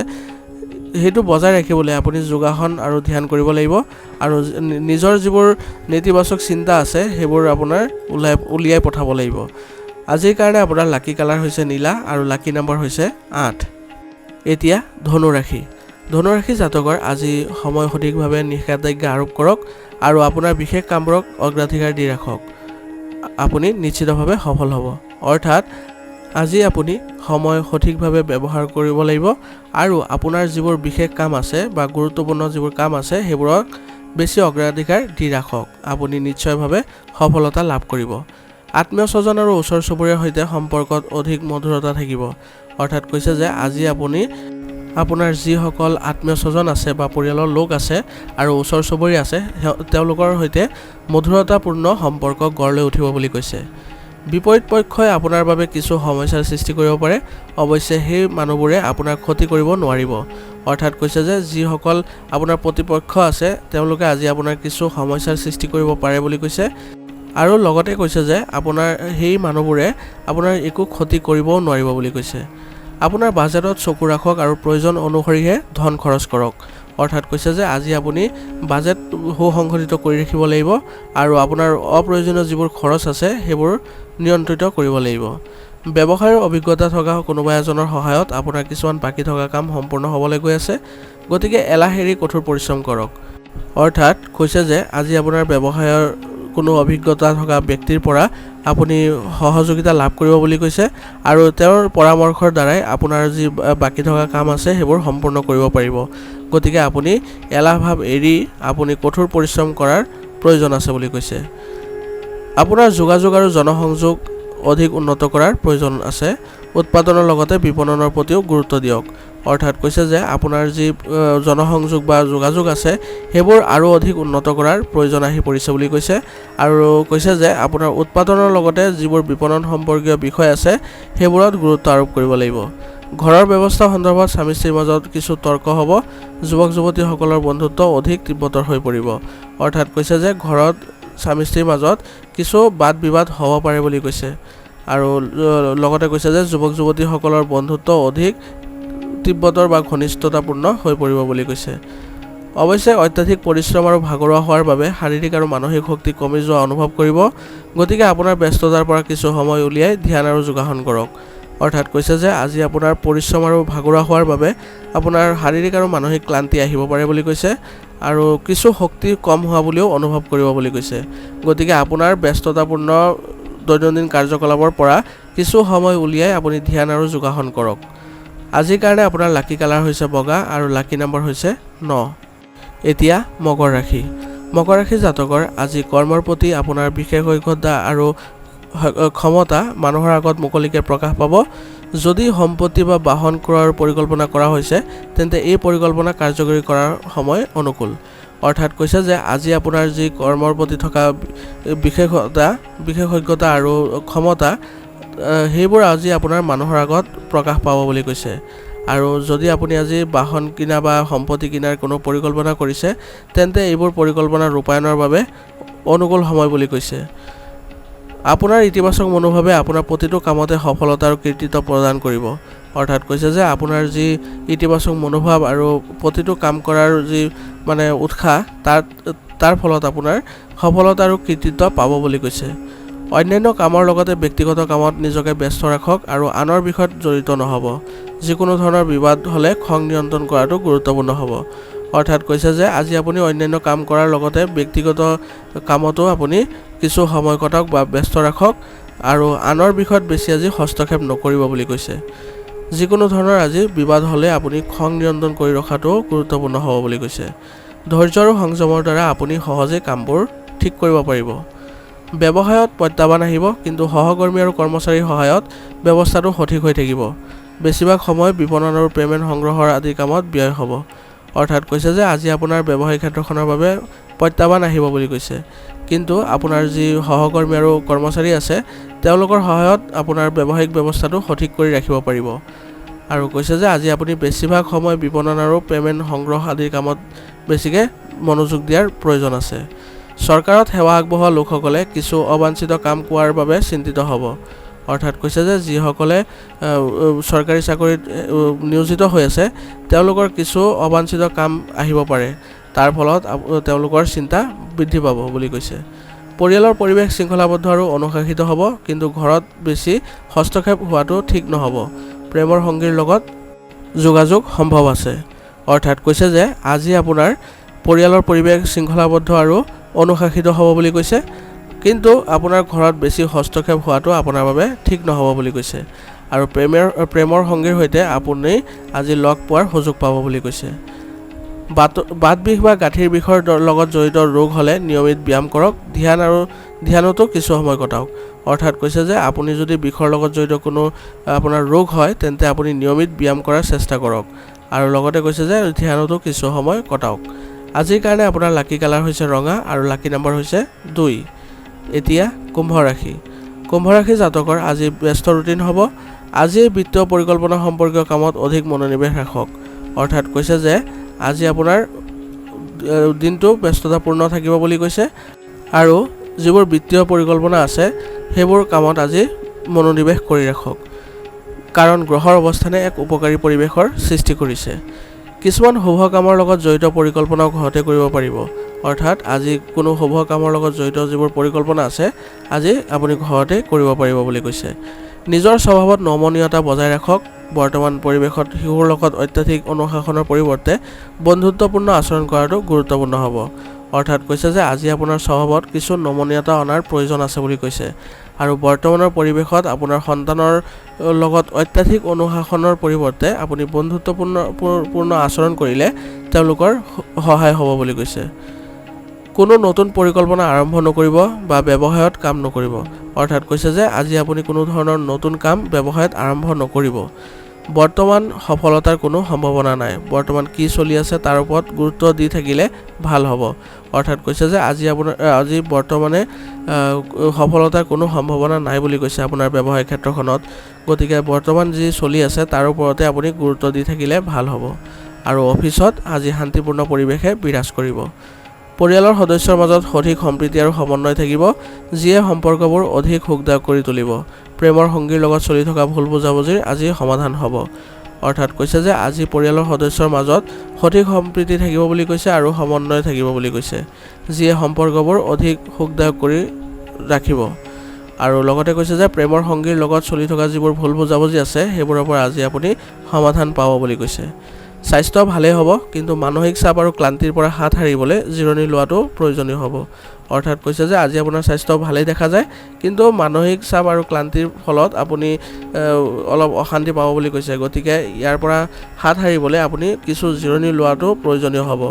সেইটো বজাই ৰাখিবলৈ আপুনি যোগাসন আৰু ধ্যান কৰিব লাগিব আৰু নিজৰ যিবোৰ নেতিবাচক চিন্তা আছে সেইবোৰ আপোনাৰ উলিয়াই পঠাব লাগিব। আজিৰ কাৰণে আপোনাৰ লাকি কালাৰ হৈছে নীলা আৰু লাকি নম্বৰ হৈছে 8। এতিয়া ধনুৰাশি। ধনুৰাশি জাতকৰ আজি সময় সঠিকভাৱে নিষেধাজ্ঞা আৰোপ কৰক আৰু আপোনাৰ বিশেষ কামবোৰক অগ্ৰাধিকাৰ দি ৰাখক। আপুনি নিশ্চিতভাৱে সফল হ'ব। অৰ্থাৎ আজি আপুনি সময় সঠিকভাৱে ব্যৱহাৰ কৰিব লাগিব আৰু আপোনাৰ যিবোৰ বিশেষ কাম আছে বা গুৰুত্বপূৰ্ণ যিবোৰ কাম আছে সেইবোৰক বেছি অগ্ৰাধিকাৰ দি ৰাখক। আপুনি নিশ্চয়ভাৱে সফলতা লাভ কৰিব। আত্মীয় স্বজন আৰু ওচৰ চুবুৰীয়াৰ সৈতে সম্পৰ্কত অধিক মধুৰতা থাকিব। অৰ্থাৎ কৈছে যে আজি আপুনি আপোনাৰ যিসকল আত্মীয় স্বজন আছে বা পৰিয়ালৰ লোক আছে আৰু ওচৰ চুবুৰীয়া আছে তেওঁলোকৰ সৈতে মধুৰতাপূৰ্ণ সম্পৰ্ক গঢ় লৈ উঠিব বুলি কৈছে। বিপৰীত পক্ষই আপোনাৰ বাবে কিছু সমস্যাৰ সৃষ্টি কৰিব পাৰে। অৱশ্যে সেই মানুহবোৰে আপোনাৰ ক্ষতি কৰিব নোৱাৰিব। অৰ্থাৎ কৈছে যে যিসকল আপোনাৰ প্ৰতিপক্ষ আছে তেওঁলোকে আজি আপোনাৰ কিছু সমস্যাৰ সৃষ্টি কৰিব পাৰে বুলি কৈছে আৰু লগতে কৈছে যে আপোনাৰ সেই মানুহবোৰে আপোনাৰ একো ক্ষতি কৰিবও নোৱাৰিব বুলি কৈছে। আপোনাৰ বাজেটত চকু ৰাখক আৰু প্ৰয়োজন অনুসৰিহে ধন খৰচ কৰক। অৰ্থাৎ কৈছে যে আজি আপুনি বাজেট সুসংগঠিত কৰি ৰাখিব লাগিব আৰু আপোনাৰ অপ্ৰয়োজনীয় যিবোৰ খৰচ আছে সেইবোৰ নিয়ন্ত্ৰিত কৰিব লাগিব। ব্যৱসায়ৰ অভিজ্ঞতা থকা কোনোবা এজনৰ সহায়ত আপোনাৰ কিছুমান বাকী থকা কাম সম্পূৰ্ণ হ'বলৈ গৈ আছে, গতিকে এলাহ এৰি কঠোৰ পৰিশ্ৰম কৰক। অৰ্থাৎ কৈছে যে আজি আপোনাৰ ব্যৱসায়ৰ কোনো অভিজ্ঞতা থকা ব্যক্তিৰ পৰা আপুনি সহযোগিতা লাভ কৰিব বুলি কৈছে আৰু তেওঁৰ পৰামৰ্শৰ দ্বাৰাই আপোনাৰ যি বাকী থকা কাম আছে সেইবোৰ সম্পূৰ্ণ কৰিব পাৰিব। গতিকে আপুনি এলাহ ভাৱ এৰি আপুনি কঠোৰ পৰিশ্ৰম কৰাৰ প্ৰয়োজন আছে বুলি কৈছে। আপোনাৰ যোগাযোগ আৰু জনসংযোগ অধিক উন্নত কৰাৰ প্ৰয়োজন আছে। উৎপাদনৰ লগতে বিপণনৰ প্ৰতিও গুৰুত্ব দিয়ক। অৰ্থাৎ কৈছে যে আপোনাৰ যি জনসংযোগ বা যোগাযোগ আছে সেইবোৰ আৰু অধিক উন্নত কৰাৰ প্ৰয়োজন আহি পৰিছে বুলি কৈছে আৰু কৈছে যে আপোনাৰ উৎপাদনৰ লগতে যিবোৰ বিপণন সম্পৰ্কীয় বিষয় আছে সেইবোৰত গুৰুত্ব আৰোপ কৰিব লাগিব। ঘৰৰ ব্যৱস্থা সন্দৰ্ভত স্বামী স্ত্ৰীৰ মাজত কিছু তৰ্ক হ'ব। যুৱক যুৱতীসকলৰ বন্ধুত্ব অধিক তীব্ৰতৰ হৈ পৰিব। অৰ্থাৎ কৈছে যে ঘৰত স্বামী স্ত্ৰীৰ মাজত কিছু বাদ বিবাদ হ'ব পাৰে বুলি কৈছে আৰু লগতে কৈছে যে যুৱক যুৱতীসকলৰ বন্ধুত্ব অধিক তীব্ৰতৰ বা ঘনিষ্ঠতাপূৰ্ণ হৈ পৰিব বুলি কৈছে। অৱশ্যে অত্যাধিক পৰিশ্ৰম আৰু ভাগৰুৱা হোৱাৰ বাবে শাৰীৰিক আৰু মানসিক শক্তি কমি যোৱা অনুভৱ কৰিব। গতিকে আপোনাৰ ব্যস্ততাৰ পৰা কিছু সময় উলিয়াই ধ্যান আৰু যোগাসন কৰক। অৰ্থাৎ কৈছে যে আজি আপোনাৰ পৰিশ্ৰম আৰু ভাগৰুৱা হোৱাৰ বাবে আপোনাৰ শাৰীৰিক আৰু মানসিক ক্লান্তি আহিব পাৰে বুলি কৈছে আৰু কিছু শক্তি কম হোৱা বুলিও অনুভৱ কৰিব বুলি কৈছে। গতিকে আপোনাৰ ব্যস্ততাপূৰ্ণ দৈনন্দিন কাৰ্যকলাপৰ পৰা কিছু সময় উলিয়াই আপুনি ধ্যান আৰু যোগাসন কৰক। আজিৰ কাৰণে আপোনাৰ লাকি কালাৰ হৈছে বগা আৰু লাকি নম্বৰ হৈছে 9। এতিয়া মকৰ ৰাশি। মকৰ ৰাশি জাতকৰ আজি কৰ্মৰ প্ৰতি আপোনাৰ বিশেষ অভিজ্ঞতা আৰু ক্ষমতা মানুহৰ আগত মুকলিকে প্ৰকাশ পাব। যদি সম্পত্তি বা বাহন ক্ৰয়ৰ পৰিকল্পনা কৰা হৈছে তেন্তে এই পৰিকল্পনা কাৰ্যকৰী কৰাৰ সময় অনুকূল। অৰ্থাৎ কৈছে যে আজি আপোনাৰ যি কৰ্মৰ প্ৰতি থকা বিশেষজ্ঞতা আৰু ক্ষমতা সেইবোৰ আজি আপোনাৰ মানুহৰ আগত প্ৰকাশ পাব বুলি কৈছে। আৰু যদি আপুনি আজি বাহন কিনা বা সম্পত্তি কিনাৰ কোনো পৰিকল্পনা কৰিছে তেন্তে এইবোৰ পৰিকল্পনা ৰূপায়ণৰ বাবে অনুকূল সময় বুলি কৈছে। আপোনাৰ ইতিবাচক মনোভাৱে আপোনাৰ প্ৰতিটো কামতে সফলতা আৰু কৃতিত্ব প্ৰদান কৰিব। অৰ্থাৎ কৈছে যে আপোনাৰ যি ইতিবাচক মনোভাৱ আৰু প্ৰতিটো কাম কৰাৰ যি উৎসাহ তাৰ ফলত আপোনাৰ সফলতা আৰু কৃতিত্ব পাব বুলি কৈছে। অন্যান্য কামৰ লগতে ব্যক্তিগত কামত নিজকে ব্যস্ত ৰাখক আৰু আনৰ বিষয়ত জড়িত নহ'ব। যিকোনো ধৰণৰ বিবাদ হ'লে খং নিয়ন্ত্ৰণ কৰাটো গুৰুত্বপূৰ্ণ হ'ব। অৰ্থাৎ কৈছে যে আজি আপুনি অন্যান্য কাম কৰাৰ লগতে ব্যক্তিগত কামতো আপুনি কিছু সময় কটাওক বা ব্যস্ত ৰাখক আৰু আনৰ বিষয়ত বেছি আজি হস্তক্ষেপ নকৰিব বুলি কৈছে। যিকোনো ধৰণৰ আজি বিবাদ হ'লে আপুনি খং নিয়ন্ত্ৰণ কৰি ৰখাটো গুৰুত্বপূৰ্ণ হ'ব বুলি কৈছে। ধৈৰ্য আৰু সংযমৰ দ্বাৰা আপুনি সহজেই কামবোৰ ঠিক কৰিব পাৰিব। ব্যৱসায়ত প্ৰত্যাহ্বান আহিব, কিন্তু সহকৰ্মী আৰু কৰ্মচাৰীৰ সহায়ত ব্যৱস্থাটো সঠিক হৈ থাকিব। বেছিভাগ সময় বিপণন আৰু পে'মেণ্ট সংগ্ৰহৰ আদি কামত ব্যয় হ'ব। অৰ্থাৎ কৈছে যে আজি আপোনাৰ ব্যৱসায়িক ক্ষেত্ৰখনৰ বাবে প্ৰত্যাহ্বান আহিব বুলি কৈছে, কিন্তু আপোনাৰ যি সহকৰ্মী আৰু কৰ্মচাৰী আছে তেওঁলোকৰ সহায়ত আপোনাৰ ব্যৱসায়িক ব্যৱস্থাটো সঠিক কৰি ৰাখিব পাৰিব। আৰু কৈছে যে আজি আপুনি বেছিভাগ সময় বিপণন আৰু পে'মেণ্ট সংগ্ৰহ আদিৰ কামত বেছিকৈ মনোযোগ দিয়াৰ প্ৰয়োজন আছে। চৰকাৰত সেৱা আগবঢ়োৱা লোকসকলে কিছু অবাঞ্ছিত কাম পোৱাৰ বাবে চিন্তিত হ'ব। অৰ্থাৎ কৈছে যে যিসকলে চৰকাৰী চাকৰিত নিয়োজিত হৈ আছে তেওঁলোকৰ কিছু অবাঞ্ছিত কাম আহিব পাৰে, তাৰ ফলত তেওঁলোকৰ চিন্তা বৃদ্ধি পাব বুলি কৈছে। পৰিয়ালৰ পৰিৱেশ শৃংখলাবদ্ধ আৰু অনুশাসিত হ'ব, কিন্তু ঘৰত বেছি হস্তক্ষেপ হোৱাটো ঠিক নহ'ব। প্ৰেমৰ সংগীৰ লগত যোগাযোগ সম্ভৱ আছে। অৰ্থাৎ কৈছে যে আজি আপোনাৰ পৰিয়ালৰ পৰিৱেশ শৃংখলাবদ্ধ আৰু অনুশাসিত হ'ব বুলি কৈছে, কিন্তু আপোনাৰ ঘৰত বেছি হস্তক্ষেপ হোৱাটো আপোনাৰ বাবে ঠিক নহ'ব বুলি কৈছে। আৰু প্ৰেমৰ সংগীৰ সৈতে আপুনি আজি লগ পোৱাৰ সুযোগ পাব বুলি কৈছে। বাত বিষ বা গাঁঠিৰ বিষৰ লগত জড়িত ৰোগ হ'লে নিয়মিত ব্যায়াম কৰক। ধ্যানতো কিছু সময় কটাওক। অৰ্থাৎ কৈছে যে আপুনি যদি বিষৰ লগত জড়িত কোনো আপোনাৰ ৰোগ হয় তেন্তে আপুনি নিয়মিত ব্যায়াম কৰাৰ চেষ্টা কৰক আৰু লগতে কৈছে যে ধ্যানতো কিছু সময় কটাওক। আজিৰ কাৰণে আপোনাৰ লাকি কালাৰ হৈছে ৰঙা আৰু লাকি নম্বৰ হৈছে 2। এতিয়া কুম্ভ ৰাশি। কুম্ভ ৰাশি জাতকৰ আজি ব্যস্ত ৰুটিন হ'ব। আজি বিত্তীয় পৰিকল্পনা সম্পৰ্কীয় কামত অধিক মনোনিৱেশ ৰাখক। অৰ্থাৎ কৈছে যে আজি আপোনাৰ দিনটো ব্যস্ততাপূৰ্ণ থাকিব বুলি কৈছে আৰু যিবোৰ বিত্তীয় পৰিকল্পনা আছে সেইবোৰ কামত আজি মনোনিৱেশ কৰি ৰাখক, কাৰণ গ্ৰহৰ অৱস্থানে এক উপকাৰী পৰিৱেশৰ সৃষ্টি কৰিছে। কিছুমান শুভ কামৰ লগত জড়িত পৰিকল্পনাও ঘৰতে কৰিব পাৰিব। অৰ্থাৎ আজি কোনো শুভ কামৰ লগত জড়িত যিবোৰ পৰিকল্পনা আছে আজি আপুনি ঘৰতে কৰিব পাৰিব বুলি কৈছে। নিজৰ স্বভাৱত নমনীয়তা বজাই ৰাখক। বৰ্তমান পৰিৱেশত শিশুৰ লগত অত্যাধিক অনুশাসনৰ পৰিৱৰ্তে বন্ধুত্বপূৰ্ণ আচৰণ কৰাটো গুৰুত্বপূৰ্ণ হ'ব। অৰ্থাৎ কৈছে যে আজি আপোনাৰ স্বভাৱত কিছু নমনীয়তা অনাৰ প্ৰয়োজন আছে বুলি কৈছে। আৰু বৰ্তমানৰ পৰিৱেশত আপোনাৰ সন্তানৰ লগত অত্যাধিক অনুশাসনৰ পৰিৱৰ্তে আপুনি বন্ধুত্বপূৰ্ণ আচৰণ কৰিলে তেওঁলোকৰ সহায় হ'ব বুলি কৈছে। কোনো নতুন পৰিকল্পনা আৰম্ভ নকৰিব বা ব্যৱসায়ত কাম নকৰিব। অৰ্থাৎ কৈছে যে আজি আপুনি কোনো ধৰণৰ নতুন কাম ব্যৱসায়ত আৰম্ভ নকৰিব। বৰ্তমান সফলতাৰ কোনো সম্ভাৱনা নাই। বৰ্তমান কি চলি আছে তাৰ ওপৰত গুৰুত্ব দি থাকিলে ভাল হ'ব। অৰ্থাৎ কৈছে যে আজি বৰ্তমানে সফলতাৰ কোনো সম্ভাৱনা নাই বুলি কৈছে আপোনাৰ ব্যৱসায় ক্ষেত্ৰখনত। গতিকে বৰ্তমান যি চলি আছে তাৰ ওপৰতে আপুনি গুৰুত্ব দি থাকিলে ভাল হ'ব। আৰু অফিচত আজি শান্তিপূৰ্ণ পৰিৱেশে বিৰাজ কৰিব। পৰিয়ালৰ সদস্যৰ মাজত সঠিক সম্প্ৰীতি আৰু সমন্বয় থাকিব, যিয়ে সম্পৰ্কবোৰ অধিক সুখদায়ক কৰি তুলিব। প্ৰেমৰ সংগীৰ লগত চলি থকা ভুল বুজাবুজিৰ আজি সমাধান হ'ব। অৰ্থাৎ কৈছে যে আজি পৰিয়ালৰ সদস্যৰ মাজত সঠিক সম্প্ৰীতি থাকিব বুলি কৈছে আৰু সমন্বয় থাকিব বুলি কৈছে, যিয়ে সম্পৰ্কবোৰ অধিক সুখদায়ক কৰি ৰাখিব। আৰু লগতে কৈছে যে প্ৰেমৰ সংগীৰ লগত চলি থকা যিবোৰ ভুল বুজাবুজি আছে সেইবোৰৰ পৰা আজি আপুনি সমাধান পাব বুলি কৈছে। স্বাস্থ্য ভালেই হ'ব, কিন্তু মানসিক চাপ আৰু ক্লান্তিৰ পৰা হাত সাৰিবলৈ জিৰণি লোৱাটো প্ৰয়োজনীয় হ'ব। অৰ্থাৎ কৈছে যে আজি আপোনাৰ স্বাস্থ্য ভালেই দেখা যায়, কিন্তু মানসিক চাপ আৰু ক্লান্তিৰ ফলত আপুনি অলপ অশান্তি পাব বুলি কৈছে। গতিকে ইয়াৰ পৰা হাত সাৰিবলৈ আপুনি কিছু জিৰণি লোৱাটো প্ৰয়োজনীয় হ'ব।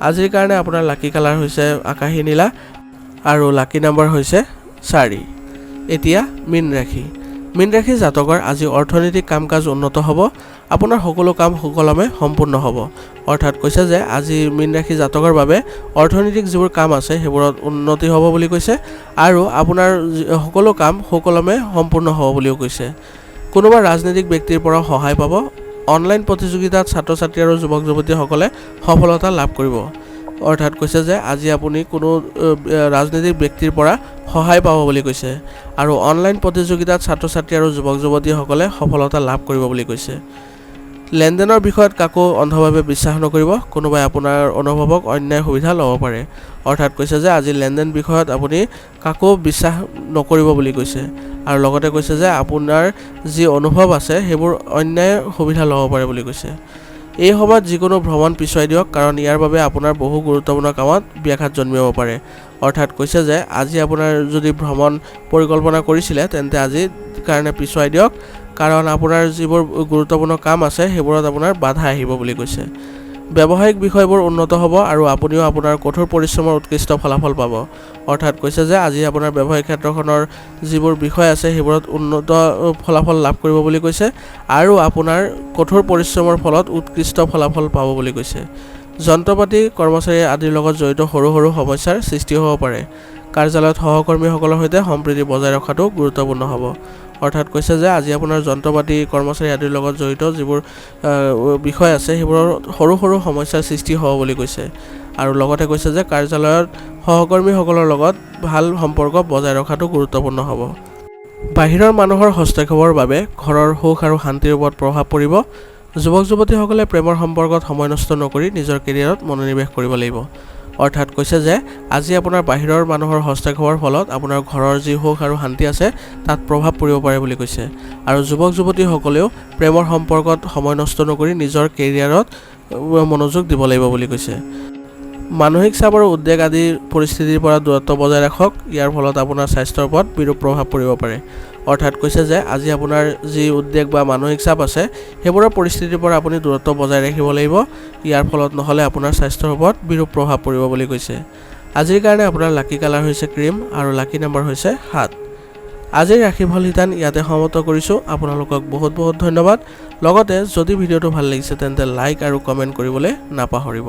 আজিৰ কাৰণে আপোনাৰ লাকি কালাৰ হৈছে আকাশী নীলা আৰু লাকি নাম্বাৰ হৈছে 4। এতিয়া মীন ৰাশি। মীন ৰাশি জাতকৰ আজি অৰ্থনৈতিক কাম কাজ উন্নত হ'ব। আপোনাৰ সকলো কাম সুকলমে সম্পূৰ্ণ হ'ব। অৰ্থাৎ কৈছে যে আজি মীন ৰাশি জাতকৰ বাবে অৰ্থনৈতিক যিবোৰ কাম আছে সেইবোৰত উন্নতি হ'ব বুলি কৈছে আৰু আপোনাৰ সকলো কাম সুকলমে সম্পূৰ্ণ হ'ব বুলিও কৈছে। কোনোবা ৰাজনৈতিক ব্যক্তিৰ পৰা সহায় পাব। অনলাইন প্ৰতিযোগিতাত ছাত্ৰ ছাত্ৰী আৰু যুৱক যুৱতীসকলে সফলতা লাভ কৰিব। অৰ্থাৎ কৈছে যে আজি আপুনি কোনো ৰাজনৈতিক ব্যক্তিৰ পৰা সহায় পাব বুলি কৈছে আৰু অনলাইন প্ৰতিযোগিতাত ছাত্ৰ ছাত্ৰী আৰু যুৱক যুৱতীসকলে সফলতা লাভ কৰিব বুলি কৈছে। লেনদেনৰ বিষয়ত কাকো অন্ধভাৱে বিশ্বাস নকৰিব। কোনোবাই আপোনাৰ অনুভৱক অন্যায় সুবিধা ল'ব পাৰে। অৰ্থাৎ কৈছে যে আজি লেনদেন বিষয়ত আপুনি কাকো বিশ্বাস নকৰিব বুলি কৈছে আৰু লগতে কৈছে যে আপোনাৰ যি অনুভৱ আছে সেইবোৰ অন্যায় সুবিধা ল'ব পাৰে বুলি কৈছে। এই সময়ত যিকোনো ভ্ৰমণ পিছুৱাই দিয়ক, কাৰণ ইয়াৰ বাবে আপোনাৰ বহু গুৰুত্বপূৰ্ণ কামত ব্যাঘাত জন্মিব পাৰে। অৰ্থাৎ কৈছে যে আজি আপোনাৰ যদি ভ্ৰমণ পৰিকল্পনা কৰিছিলে তেন্তে আজিৰ কাৰণে পিছুৱাই দিয়ক, কাৰণ আপোনাৰ যিবোৰ গুৰুত্বপূৰ্ণ কাম আছে সেইবোৰত আপোনাৰ বাধা আহিব বুলি কৈছে। ব্যৱসায়িক বিষয়বোৰ উন্নত হ'ব আৰু আপুনিও আপোনাৰ কঠোৰ পৰিশ্ৰমৰ উৎকৃষ্ট ফলাফল পাব। অৰ্থাৎ কৈছে যে আজি আপোনাৰ ব্যৱসায়িক ক্ষেত্ৰখনৰ যিবোৰ বিষয় আছে সেইবোৰত উন্নত ফলাফল লাভ কৰিব বুলি কৈছে আৰু আপোনাৰ কঠোৰ পৰিশ্ৰমৰ ফলত উৎকৃষ্ট ফলাফল পাব বুলি কৈছে। যন্ত্ৰপাতি কৰ্মচাৰী আদিৰ লগত জড়িত সৰু সৰু সমস্যাৰ সৃষ্টি হ'ব পাৰে। কাৰ্যালয়ত সহকৰ্মীসকলৰ সৈতে সম্প্ৰীতি বজাই ৰখাটো গুৰুত্বপূৰ্ণ হ'ব। অৰ্থাৎ কৈছে যে আজি আপোনাৰ যন্ত্ৰপাতি কৰ্মচাৰী আদিৰ লগত জড়িত যিবোৰ বিষয় আছে সেইবোৰৰ সৰু সৰু সমস্যাৰ সৃষ্টি হ'ব বুলি কৈছে আৰু লগতে কৈছে যে কাৰ্যালয়ত সহকৰ্মীসকলৰ লগত ভাল সম্পৰ্ক বজাই ৰখাটো গুৰুত্বপূৰ্ণ হ'ব। বাহিৰৰ মানুহৰ হস্তক্ষেপৰ বাবে ঘৰৰ সুখ আৰু শান্তিৰ ওপৰত প্ৰভাৱ পৰিব। যুৱক যুৱতীসকলে প্ৰেমৰ সম্পৰ্কত সময় নষ্ট নকৰি নিজৰ কেৰিয়াৰত মনোনিৱেশ কৰিব লাগিব। অৰ্থাৎ কৈছে যে আজি আপোনাৰ বাহিৰৰ মানুহৰ হস্তক্ষেপৰ ফলত আপোনাৰ ঘৰৰ যি সুখ আৰু শান্তি আছে তাত প্ৰভাৱ পৰিব পাৰে বুলি কৈছে আৰু যুৱক যুৱতীসকলেও প্ৰেমৰ সম্পৰ্কত সময় নষ্ট নকৰি নিজৰ কেৰিয়াৰত মনোযোগ দিব লাগিব বুলি কৈছে। মানসিক চাপ আৰু উদ্বেগ আদি পৰিস্থিতিৰ পৰা দূৰত্ব বজাই ৰাখক। ইয়াৰ ফলত আপোনাৰ স্বাস্থ্যৰ ওপৰত বিৰূপ প্ৰভাৱ পৰিব পাৰে। অৰ্থাৎ কৈছে যে আজি আপোনাৰ যি উদ্বেগ বা মানসিক চাপ আছে সেইবোৰৰ পৰিস্থিতিৰ পৰা আপুনি দূৰত্ব বজাই ৰাখিব লাগিব। ইয়াৰ ফলত নহ'লে আপোনাৰ স্বাস্থ্যৰ ওপৰত বিৰূপ প্ৰভাৱ পৰিব বুলি কৈছে। আজিৰ কাৰণে আপোনাৰ লাকি কালাৰ হৈছে ক্ৰীম আৰু লাকি নাম্বাৰ হৈছে 7। আজিৰ ৰাশিফল শিতান ইয়াতে সমাপ্ত কৰিছোঁ। আপোনালোকক বহুত বহুত ধন্যবাদ। লগতে যদি ভিডিঅ'টো ভাল লাগিছে তেন্তে লাইক আৰু কমেণ্ট কৰিবলৈ নাপাহৰিব।